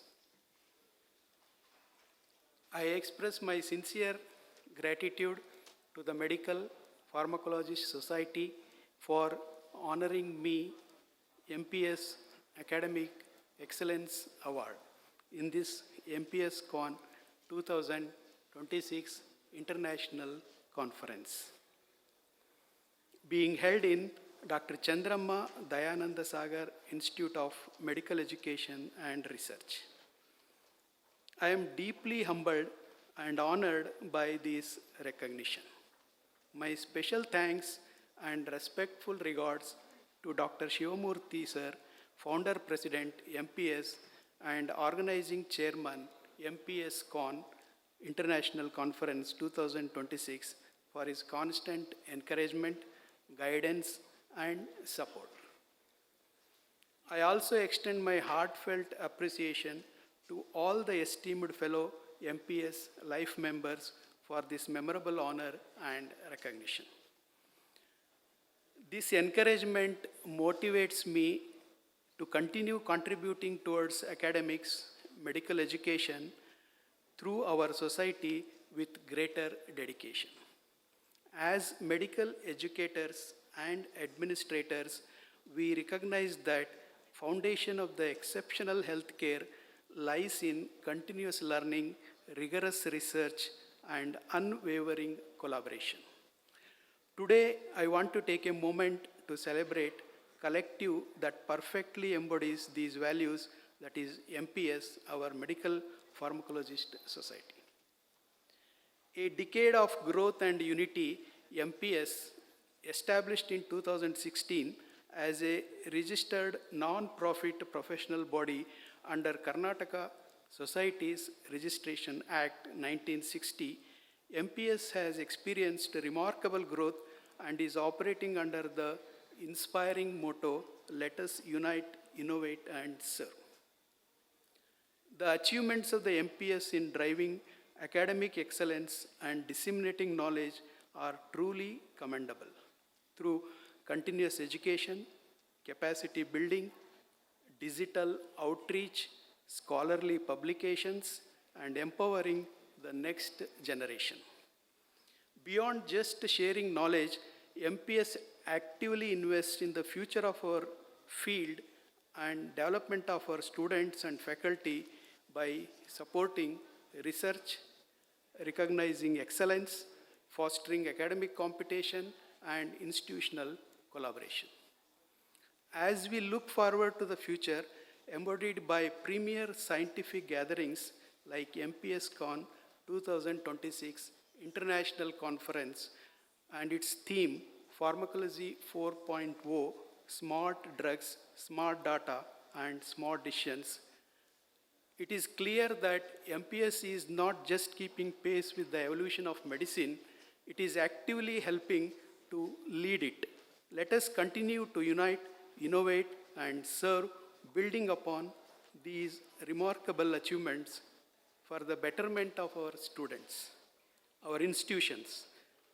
I express my sincere gratitude to the Medical Pharmacologist Society for honoring me MPS Academic Excellence Award in this MPSCON 2026 International Conference, being held in Dr. Chandramma Dayananda Sagar Institute of Medical Education and Research. I am deeply humbled and honored by this recognition. My special thanks and respectful regards to Dr. Shivamurthy sir, Founder President MPS and Organizing Chairman MPSCON International Conference 2026 for his constant encouragement, guidance and support. I also extend my heartfelt appreciation to all the esteemed fellow MPS life members for this memorable honor and recognition. This encouragement motivates me to continue contributing towards academics, medical education through our society with greater dedication. As medical educators and administrators, we recognize that foundation of the exceptional healthcare lies in continuous learning, rigorous research, and unwavering collaboration. Today, I want to take a moment to celebrate collective that perfectly embodies these values, that is MPS, our Medical Pharmacologist Society. A decade of growth and unity, MPS, established in 2016 as a registered non-profit professional body under Karnataka Societies Registration Act 1960, MPS has experienced remarkable growth and is operating under the inspiring motto, "Let us unite, innovate, and serve." The achievements of the MPS in driving academic excellence and disseminating knowledge are truly commendable. Through continuous education, capacity building, digital outreach, scholarly publications, and empowering the next generation. Beyond just sharing knowledge, MPS actively invests in the future of our field and development of our students and faculty by supporting research, recognizing excellence, fostering academic competition, and institutional collaboration. As we look forward to the future, embodied by premier scientific gatherings like MPSCON 2026 International Conference and its theme, Pharmacology 4.0, Smart Drugs, Smart Data, and Smart Decisions, it is clear that MPS is not just keeping pace with the evolution of medicine, it is actively helping to lead it. Let us continue to unite, innovate, and serve, building upon these remarkable achievements for the betterment of our students, our institutions,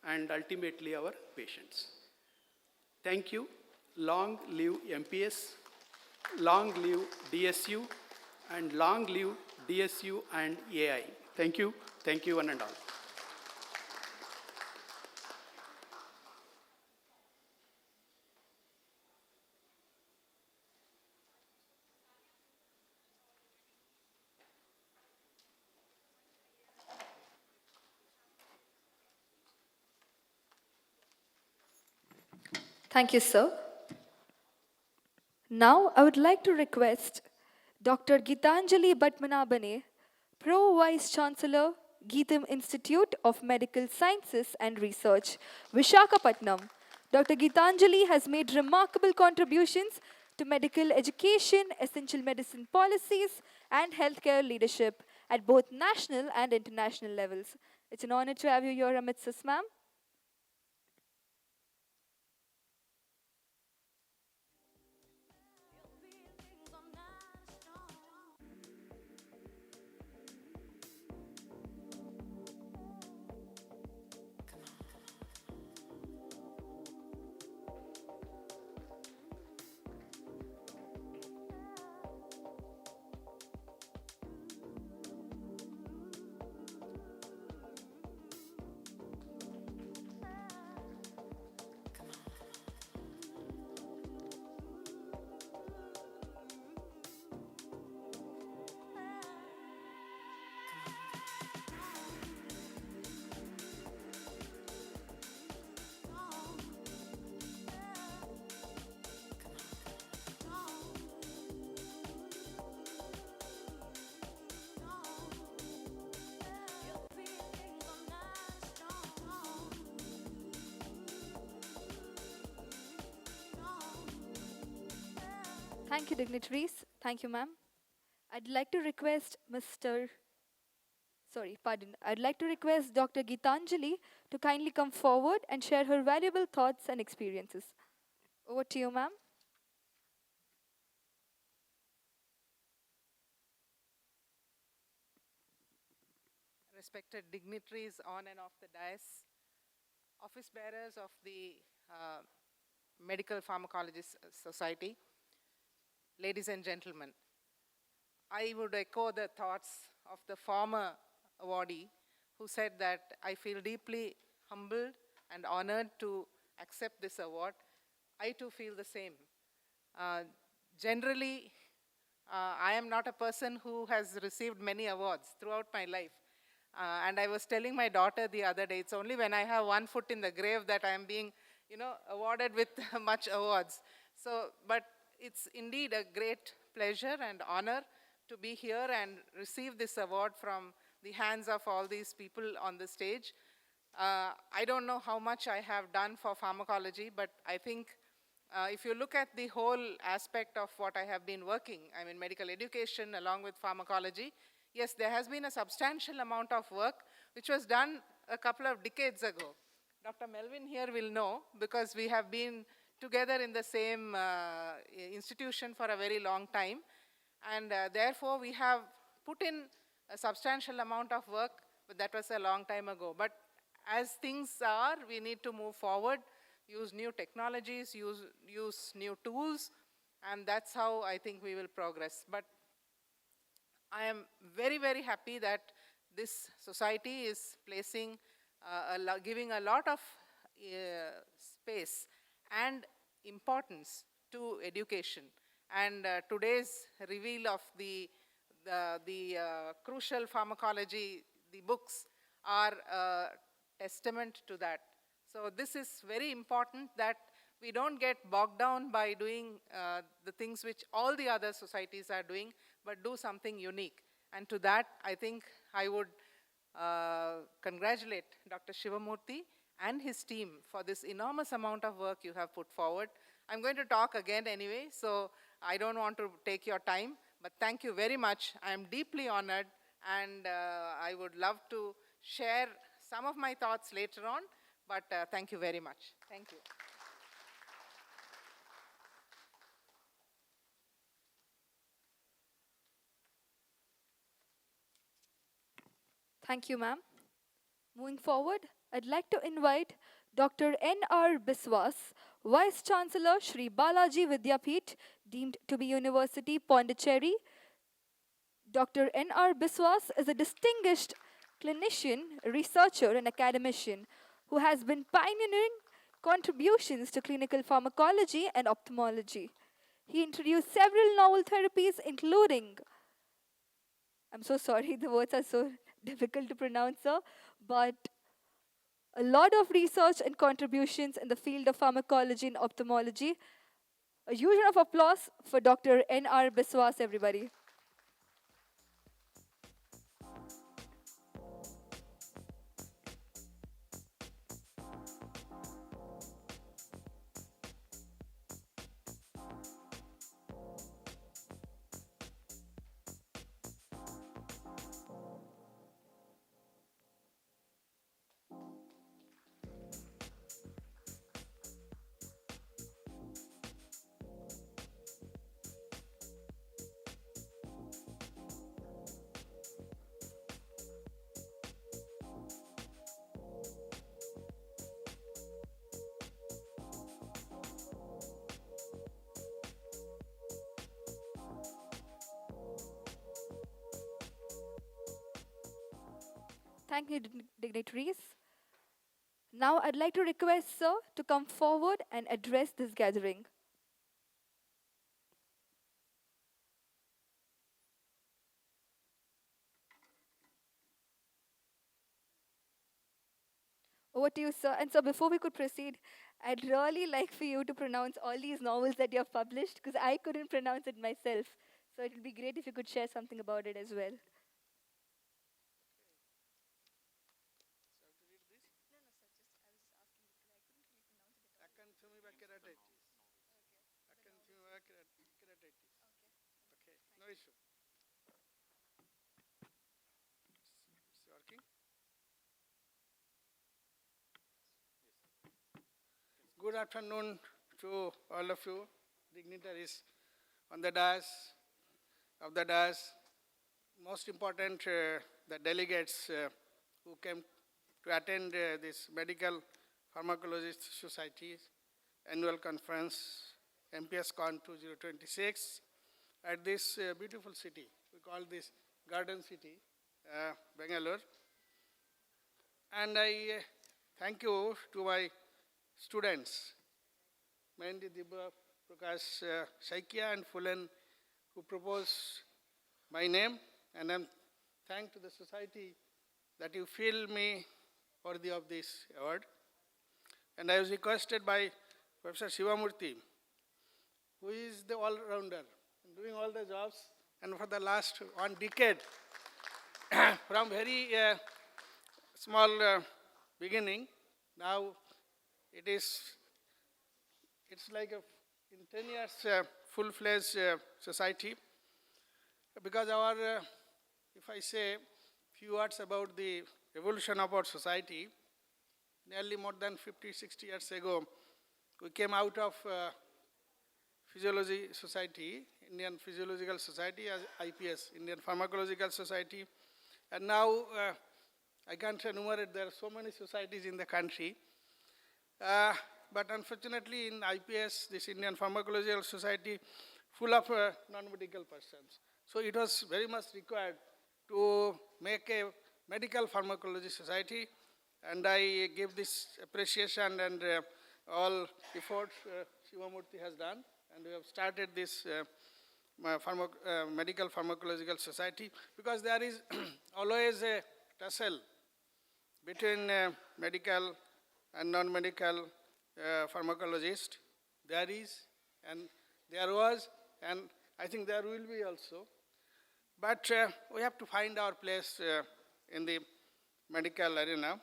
and ultimately our patients. Thank you. Long live MPS, long live DSU, and long live DSU and AI. Thank you. Thank you, one and all. Thank you, sir. Now, I would like to request Dr. Gitanjali Bhatmanabane, Pro Vice Chancellor, Geetham Institute of Medical Sciences and Research, Vishakhapatnam. Dr. Gitanjali has made remarkable contributions to medical education, essential medicine policies, and healthcare leadership at both national and international levels. It's an honor to have you here amidst us, ma'am. Thank you, dignitaries. Thank you, ma'am. I'd like to request I'd like to request Dr. Gitanjali to kindly come forward and share her valuable thoughts and experiences. Over to you, ma'am. Respected dignitaries on and off the dais, office bearers of the Medical Pharmacologists Society, ladies and gentlemen, I would echo the thoughts of the former awardee who said that I feel deeply humbled and honored to accept this award. I too feel the same. Generally, I am not a person who has received many awards throughout my life. And I was telling my daughter the other day, it's only when I have one foot in the grave that I am being, awarded with much awards. So, but it's indeed a great pleasure and honor to be here and receive this award from the hands of all these people on the stage. I don't know how much I have done for pharmacology, but I think if you look at the whole aspect of what I have been working, I mean medical education along with pharmacology, yes, there has been a substantial amount of work which was done a couple of decades ago. Dr. Melvin here will know because we have been together in the same institution for a very long time. And therefore, we have put in a substantial amount of work, but that was a long time ago. But as things are, we need to move forward, use new technologies, use new tools, and that's how I think we will progress. But I am very, very happy that this society is placing, giving a lot of space and importance to education. And today's reveal of the crucial pharmacology, the books, are a testament to that. So this is very important that we don't get bogged down by doing the things which all the other societies are doing, but do something unique. And to that, I think I would congratulate Dr. Shivamurthy and his team for this enormous amount of work you have put forward. I'm going to talk again anyway, so I don't want to take your time, but thank you very much. I am deeply honored, and I would love to share some of my thoughts later on, but thank you very much. Thank you. Thank you, ma'am. Moving forward, I'd like to invite Dr. N.R. Biswas, Vice Chancellor, Shri Balaji Vidyapith, deemed to be University, Pondicherry. Dr. N.R. Biswas is a distinguished clinician, researcher, and academician who has been pioneering contributions to clinical pharmacology and ophthalmology. He introduced several novel therapies, including, I'm so sorry, the words are so difficult to pronounce, sir, but a lot of research and contributions in the field of pharmacology and ophthalmology. A huge round of applause for Dr. N.R. Biswas, everybody. Thank you, dignitaries. Now I'd like to request sir to come forward and address this gathering. Over to you, sir. And so before we could proceed, I'd really like for you to pronounce all these novels that you have published because I couldn't pronounce it myself. So it would be great if you could share something about it as well. No issue. It's working. Good afternoon to all of you, dignitaries on the dais, of the dais. Most important, the delegates who came to attend this Medical Pharmacologist Society's annual conference, MPSCON2026, at this beautiful city. We call this Garden City, Bangalore. And I thank you to my students, mainly Dibba Prakash Saikia and Fulan, who proposed my name, and I'm thankful to the society that you feel me worthy of this award. And I was requested by Professor Shivamurthy, who is the all-rounder, doing all the jobs, and for the last 1 decade, from very small beginning, now it's like in 10 years full-fledged society, because our, if I say few words about the evolution of our society, nearly more than 50, 60 years ago, we came out of Physiology Society, Indian Physiological Society, as IPS, Indian Pharmacological Society. And now, I can't enumerate, there are so many societies in the country. But unfortunately, in IPS, this Indian Pharmacological Society, full of non-medical persons. So it was very much required to make a medical pharmacology society, and I give this appreciation and all efforts Shivamurthy has done, and we have started this medical pharmacological society, because there is always a tussle between medical and non-medical pharmacologist. There is, and there was, and I think there will be also. But we have to find our place in the medical arena.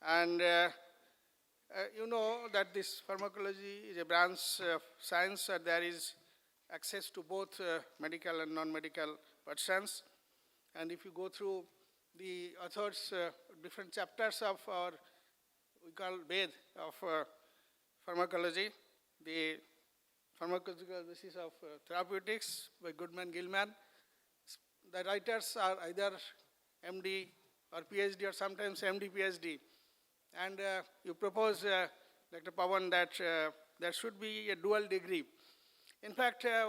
And you know that this pharmacology is a branch of science, there is access to both medical and non-medical persons. And if you go through the authors' different chapters of our, we call Ved of pharmacology, the pharmacological basis of therapeutics by Goodman-Gilman. The writers are either MD or PhD, or sometimes MD, PhD. And you propose, Dr. Pawan, that there should be a dual degree. In fact, I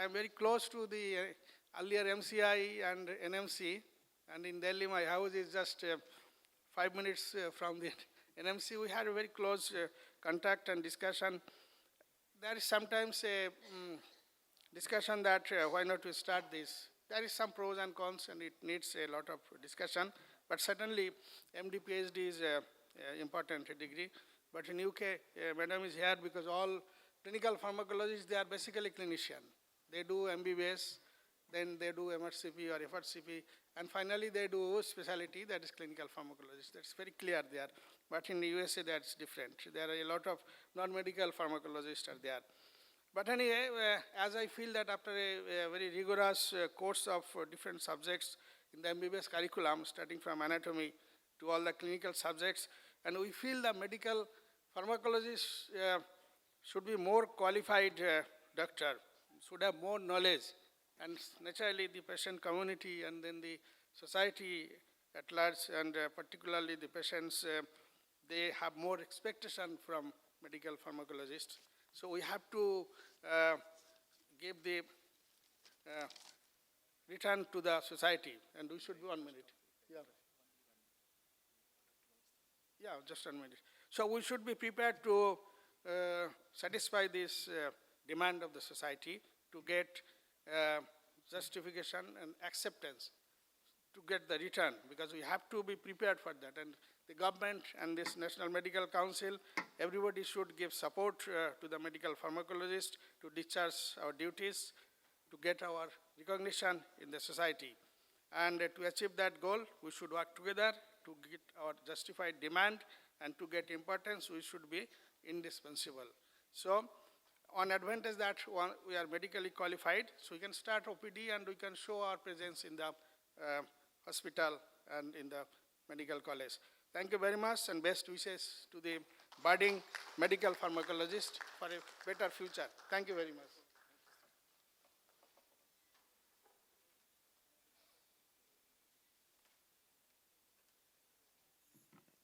am very close to the earlier MCI and NMC, And in Delhi, my house is just 5 minutes from the NMC. We had a very close contact and discussion. There is sometimes a discussion that why not we start this. There is some pros and cons, and it needs a lot of discussion. But certainly, MD PhD is an important degree. But in UK, madam is here because all clinical pharmacologists, they are basically clinician. They do MBBS, then they do MRCP or FRCP, and finally they do specialty, that is clinical pharmacologist. That's very clear there. But in the USA, that's different. There are a lot of non-medical pharmacologists are there. But anyway, as I feel that after a very rigorous course of different subjects in the MBBS curriculum, starting from anatomy to all the clinical subjects, and we feel the medical pharmacologists should be more qualified doctor, should have more knowledge, and naturally the patient community and then the society at large, and particularly the patients, they have more expectation from medical pharmacologists. So we have to give the return to the society, and we should be 1 minute. Yeah, just 1 minute. So we should be prepared to satisfy this demand of the society to get justification and acceptance, to get the return, because we have to be prepared for that. And the government and this National Medical Council, everybody should give support to the medical pharmacologist to discharge our duties, to get our recognition in the society. And to achieve that goal, we should work together to get our justified demand, and to get importance, we should be indispensable. So, on advantage that we are medically qualified, so we can start OPD and we can show our presence in the hospital and in the medical college. Thank you very much, and best wishes to the budding medical pharmacologist for a better future. Thank you very much.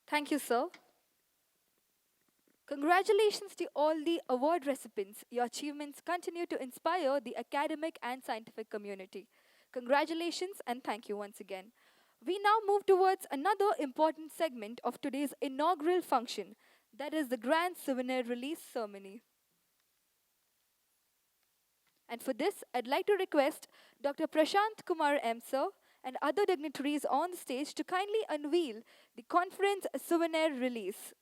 Thank you, sir. Congratulations to all the award recipients. Your achievements continue to inspire the academic and scientific community. Congratulations and thank you once again. We now move towards another important segment of today's inaugural function, that is the Grand Souvenir Release Ceremony. And for this, I'd like to request Dr. Prashant Kumar M. Sir and other dignitaries on the stage to kindly unveil the conference souvenir release.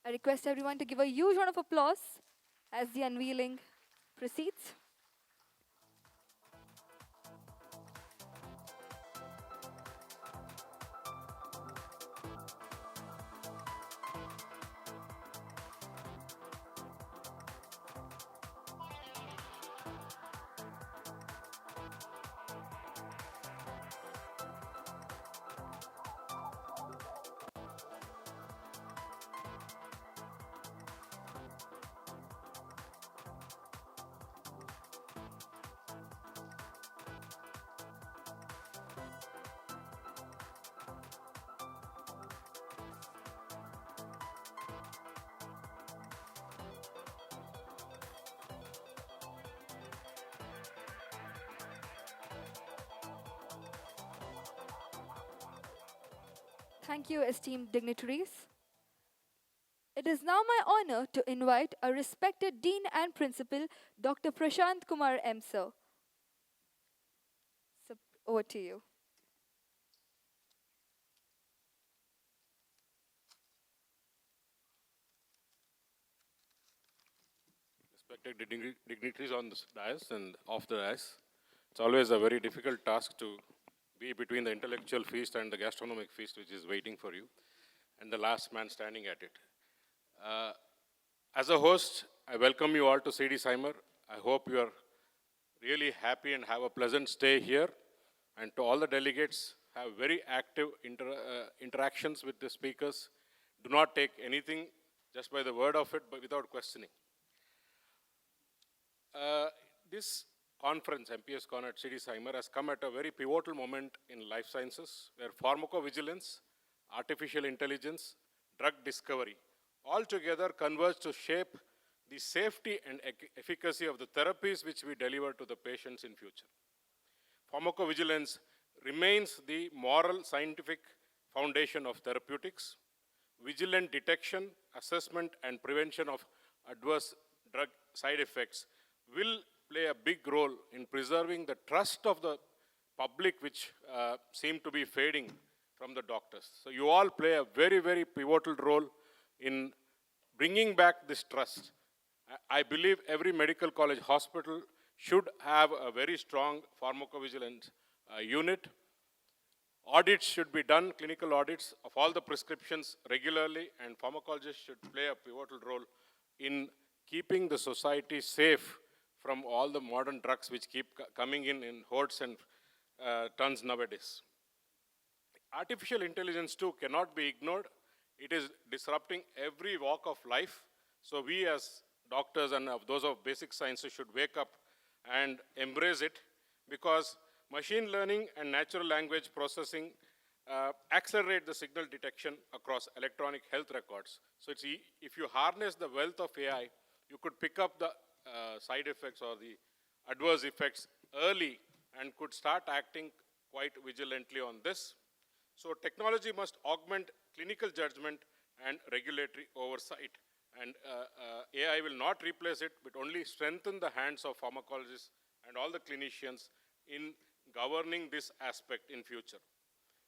I request everyone to give a huge round of applause as the unveiling proceeds. Thank you, esteemed dignitaries. It is now my honor to invite our respected Dean and Principal, Dr. Prashant Kumar M. Sir. So, over to you. Respected dignitaries on the dais and off the dais, it's always a very difficult task to be between the intellectual feast and the gastronomic feast which is waiting for you, and the last man standing at it. As a host, I welcome you all to CD Cymer. I hope you are really happy and have a pleasant stay here. And to all the delegates, have very active interactions with the speakers. Do not take anything just by the word of it, but without questioning. This conference, MPSCON at CD Cymer, has come at a very pivotal moment in life sciences, where pharmacovigilance, artificial intelligence, drug discovery, all together converge to shape the safety and efficacy of the therapies which we deliver to the patients in future. Pharmacovigilance remains the moral scientific foundation of therapeutics. Vigilant detection, assessment, and prevention of adverse drug side effects will play a big role in preserving the trust of the public, which seem to be fading from the doctors. So you all play a very, very pivotal role in bringing back this trust. I believe every medical college hospital should have a very strong pharmacovigilance unit. Audits should be done, clinical audits of all the prescriptions regularly, and pharmacologists should play a pivotal role in keeping the society safe from all the modern drugs which keep coming in hordes and tons nowadays. Artificial intelligence too cannot be ignored. It is disrupting every walk of life. So we as doctors and those of basic sciences should wake up and embrace it, because machine learning and natural language processing accelerate the signal detection across electronic health records. So if you harness the wealth of AI, you could pick up the side effects or the adverse effects early and could start acting quite vigilantly on this. So technology must augment clinical judgment and regulatory oversight. And AI will not replace it, but only strengthen the hands of pharmacologists and all the clinicians in governing this aspect in future.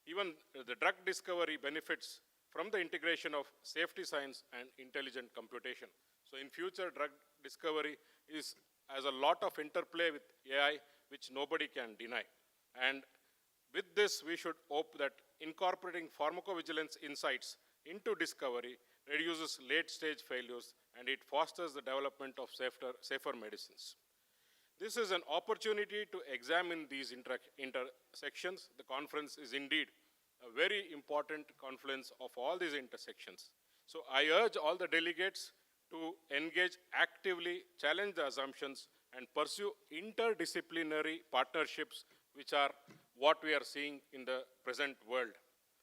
Even the drug discovery benefits from the integration of safety science and intelligent computation. So in future, drug discovery has a lot of interplay with AI, which nobody can deny. And with this, we should hope that incorporating pharmacovigilance insights into discovery reduces late-stage failures, and it fosters the development of safer medicines. This is an opportunity to examine these intersections. The conference is indeed a very important confluence of all these intersections. So I urge all the delegates to engage actively, challenge the assumptions, and pursue interdisciplinary partnerships, which are what we are seeing in the present world.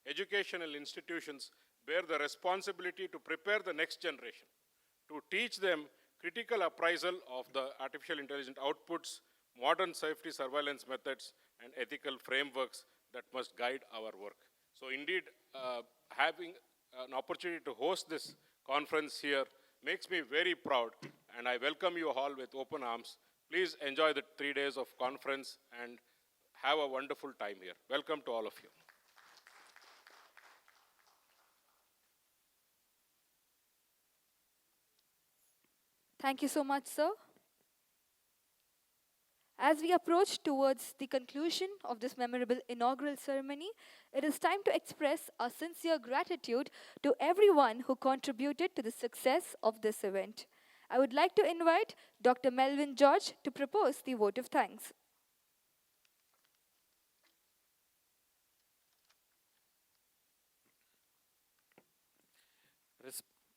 Educational institutions bear the responsibility to prepare the next generation, to teach them critical appraisal of the artificial intelligence outputs, modern safety surveillance methods, and ethical frameworks that must guide our work. So indeed, having an opportunity to host this conference here makes me very proud, and I welcome you all with open arms. Please enjoy the 3 days of conference and have a wonderful time here. Welcome to all of you. Thank you so much, sir. As we approach towards the conclusion of this memorable inaugural ceremony, it is time to express our sincere gratitude to everyone who contributed to the success of this event. I would like to invite Dr. Melvin George to propose the vote of thanks.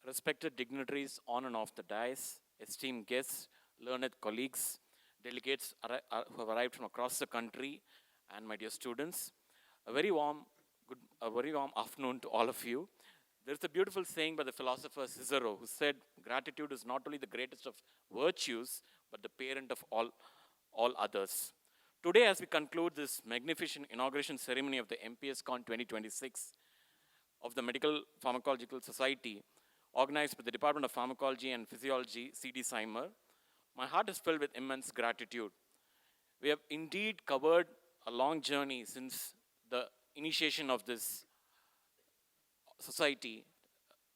Respected dignitaries on and off the dais, esteemed guests, learned colleagues, delegates who have arrived from across the country, and my dear students, a very warm afternoon to all of you. There's a beautiful saying by the philosopher Cicero, who said, gratitude is not only the greatest of virtues, but the parent of all others. Today, as we conclude this magnificent inauguration ceremony of the MPSCON2026 of the Medical Pharmacological Society, organized by the Department of Pharmacology and Physiology, C.D. Seimer, my heart is filled with immense gratitude. We have indeed covered a long journey since the initiation of this society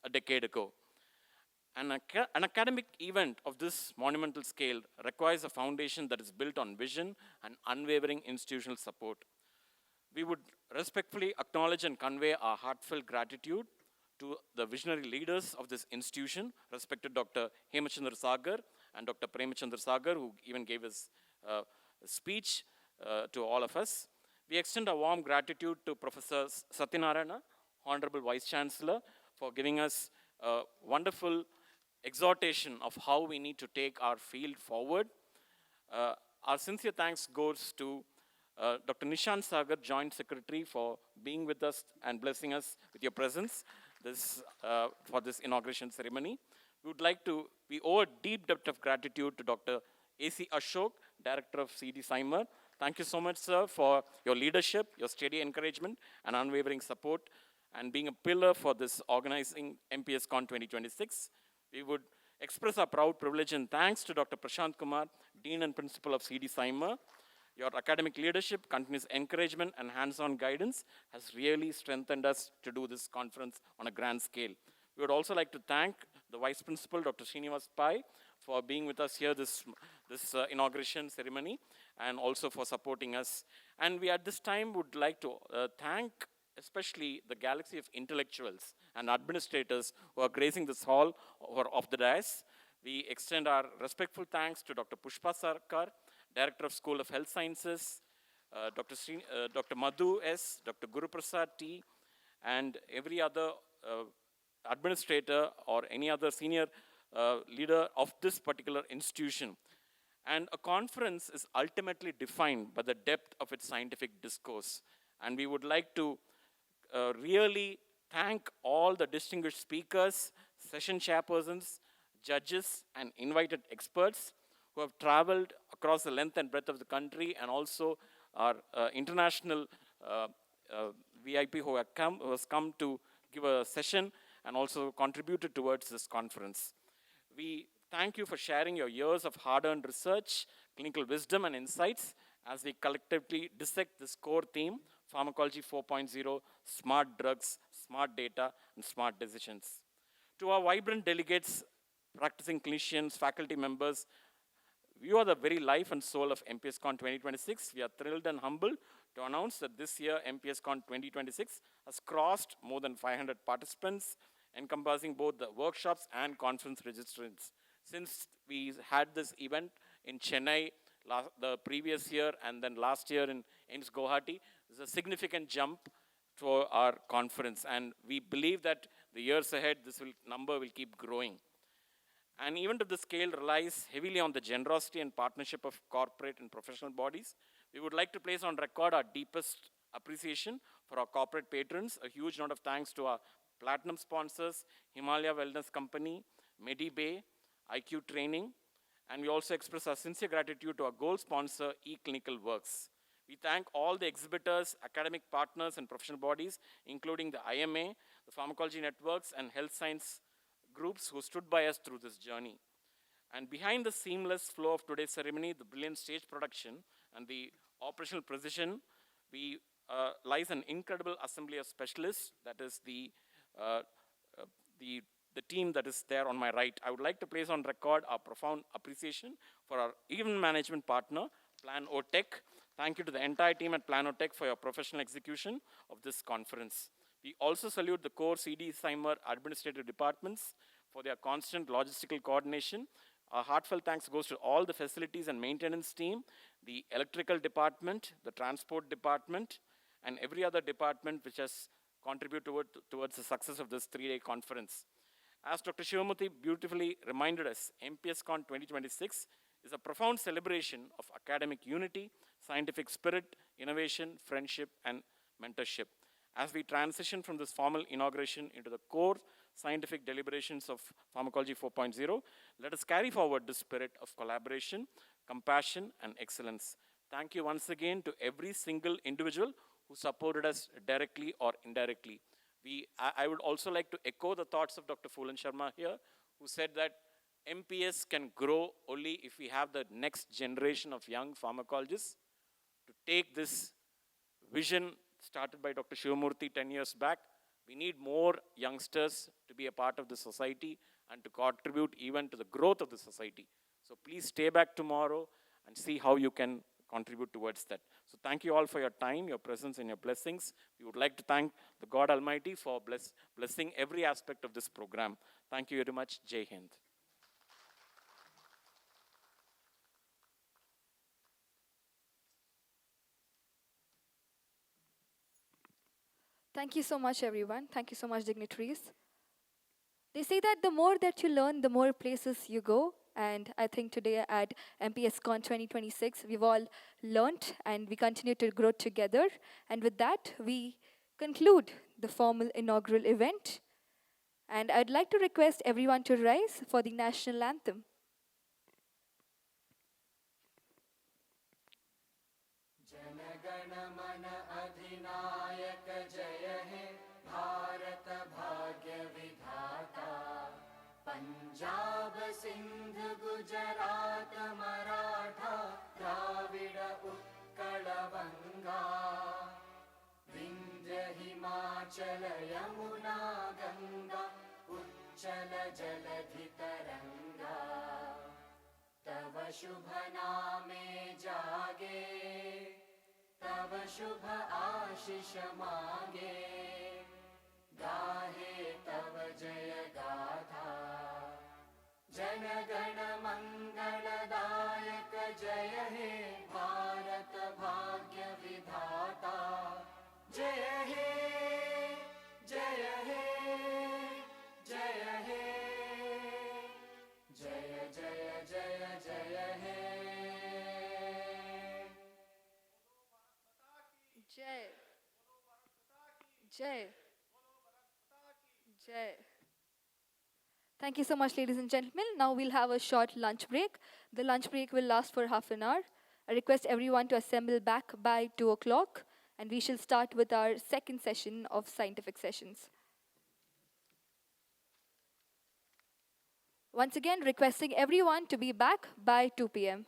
a decade ago. An academic event of this monumental scale requires a foundation that is built on vision and unwavering institutional support. We would respectfully acknowledge and convey our heartfelt gratitude to the visionary leaders of this institution, respected Dr. Hemachandra Sagar and Dr. Premachandra Sagar, who even gave us a speech to all of us. We extend a warm gratitude to Professor Satyanarayana, Honorable Vice Chancellor, for giving us a wonderful exhortation of how we need to take our field forward. Our sincere thanks goes to Dr. Nishant Sagar, Joint Secretary, for being with us and blessing us with your presence for this inauguration ceremony. We owe a deep debt of gratitude to Dr. A.C. Ashok, Director of CD Cymer. Thank you so much, sir, for your leadership, your steady encouragement, and unwavering support, and being a pillar for this organizing MPSCON 2026. We would express our proud privilege and thanks to Dr. Prashant Kumar, Dean and Principal of CD Cymer. Your academic leadership, continuous encouragement, and hands-on guidance has really strengthened us to do this conference on a grand scale. We would also like to thank the Vice Principal, Dr. Srinivas Pai, for being with us here this inauguration ceremony, and also for supporting us. And we at this time would like to thank especially the galaxy of intellectuals and administrators who are gracing this hall or of the dais. We extend our respectful thanks to Dr. Pushpa Sarkar, Director of School of Health Sciences, Dr. Madhu S., Dr. Guru Prasad T., and every other administrator or any other senior leader of this particular institution. And a conference is ultimately defined by the depth of its scientific discourse. And we would like to really thank all the distinguished speakers, session chairpersons, judges, and invited experts who have traveled across the length and breadth of the country, and also our international VIP who has come to give a session and also contributed towards this conference. We thank you for sharing your years of hard-earned research, clinical wisdom, and insights as we collectively dissect this core theme, Pharmacology 4.0, smart drugs, smart data, and smart decisions. To our vibrant delegates, practicing clinicians, faculty members, you are the very life and soul of MPSCON 2026. We are thrilled and humbled to announce that this year MPSCON 2026 has crossed more than 500 participants, encompassing both the workshops and conference registrants. Since we had this event in Chennai the previous year and then last year in AIIMS Guwahati, there's a significant jump for our conference, and we believe that the years ahead this number will keep growing. And even if the scale relies heavily on the generosity and partnership of corporate and professional bodies, we would like to place on record our deepest appreciation for our corporate patrons. A huge note of thanks to our platinum sponsors, Himalaya Wellness Company, MediBay, IQ Training, and we also express our sincere gratitude to our gold sponsor, eClinical Works. We thank all the exhibitors, academic partners, and professional bodies, including the IMA, the Pharmacology Networks, and health science groups who stood by us through this journey. And behind the seamless flow of today's ceremony, the brilliant stage production, and the operational precision, lies an incredible assembly of specialists. That is the team that is there on my right. I would like to place on record our profound appreciation for our event management partner, Plan O-Tech. Thank you to the entire team at Plan O-Tech for your professional execution of this conference. We also salute the core CD Cymer administrative departments for their constant logistical coordination. Our heartfelt thanks goes to all the facilities and maintenance team, the electrical department, the transport department, and every other department which has contributed towards the success of this three-day conference. As Dr. Shivamurthy beautifully reminded us, MPSCON 2026 is a profound celebration of academic unity, scientific spirit, innovation, friendship, and mentorship. As we transition from this formal inauguration into the core scientific deliberations of Pharmacology 4.0, let us carry forward the spirit of collaboration, compassion, and excellence. Thank you once again to every single individual who supported us directly or indirectly. I would also like to echo the thoughts of Dr. Phulan Sharma here, who said that MPS can grow only if we have the next generation of young pharmacologists to take this vision started by Dr. Shivamurthy 10 years back. We need more youngsters to be a part of the society and to contribute even to the growth of the society. So please stay back tomorrow and see how you can contribute towards that. So thank you all for your time, your presence, and your blessings. We would like to thank the God Almighty for blessing every aspect of this program. Thank you very much. Jai Hind. Thank you so much, everyone. Thank you so much, dignitaries. They say that the more that you learn, the more places you go. And I think today at MPSCON 2026, we've all learnt and we continue to grow together. And with that, we conclude the formal inaugural event. And I'd like to request everyone to rise for the national anthem. Punjab Sindh Gujarat Maratha Dravid Utkal बंगा विंध्य हिमाचल यमुना गंगा उच्चल जलधि तरंगा तव शुभ नामे जागे तव शुभ आशीष मांगे गाहे तव जय गाथा जन गण मंगलदायक जय हे भारत भाग्य विधाता जय हे जय हे जय हे जय जय जय जय हे Jai. Jai. Jai. Thank you so much, ladies and gentlemen. Now we'll have a short lunch break. The lunch break will last for half an hour. I request everyone to assemble back by 2 o'clock, and we shall start with our second session of scientific sessions. Once again, requesting everyone to be back by 2 p.m.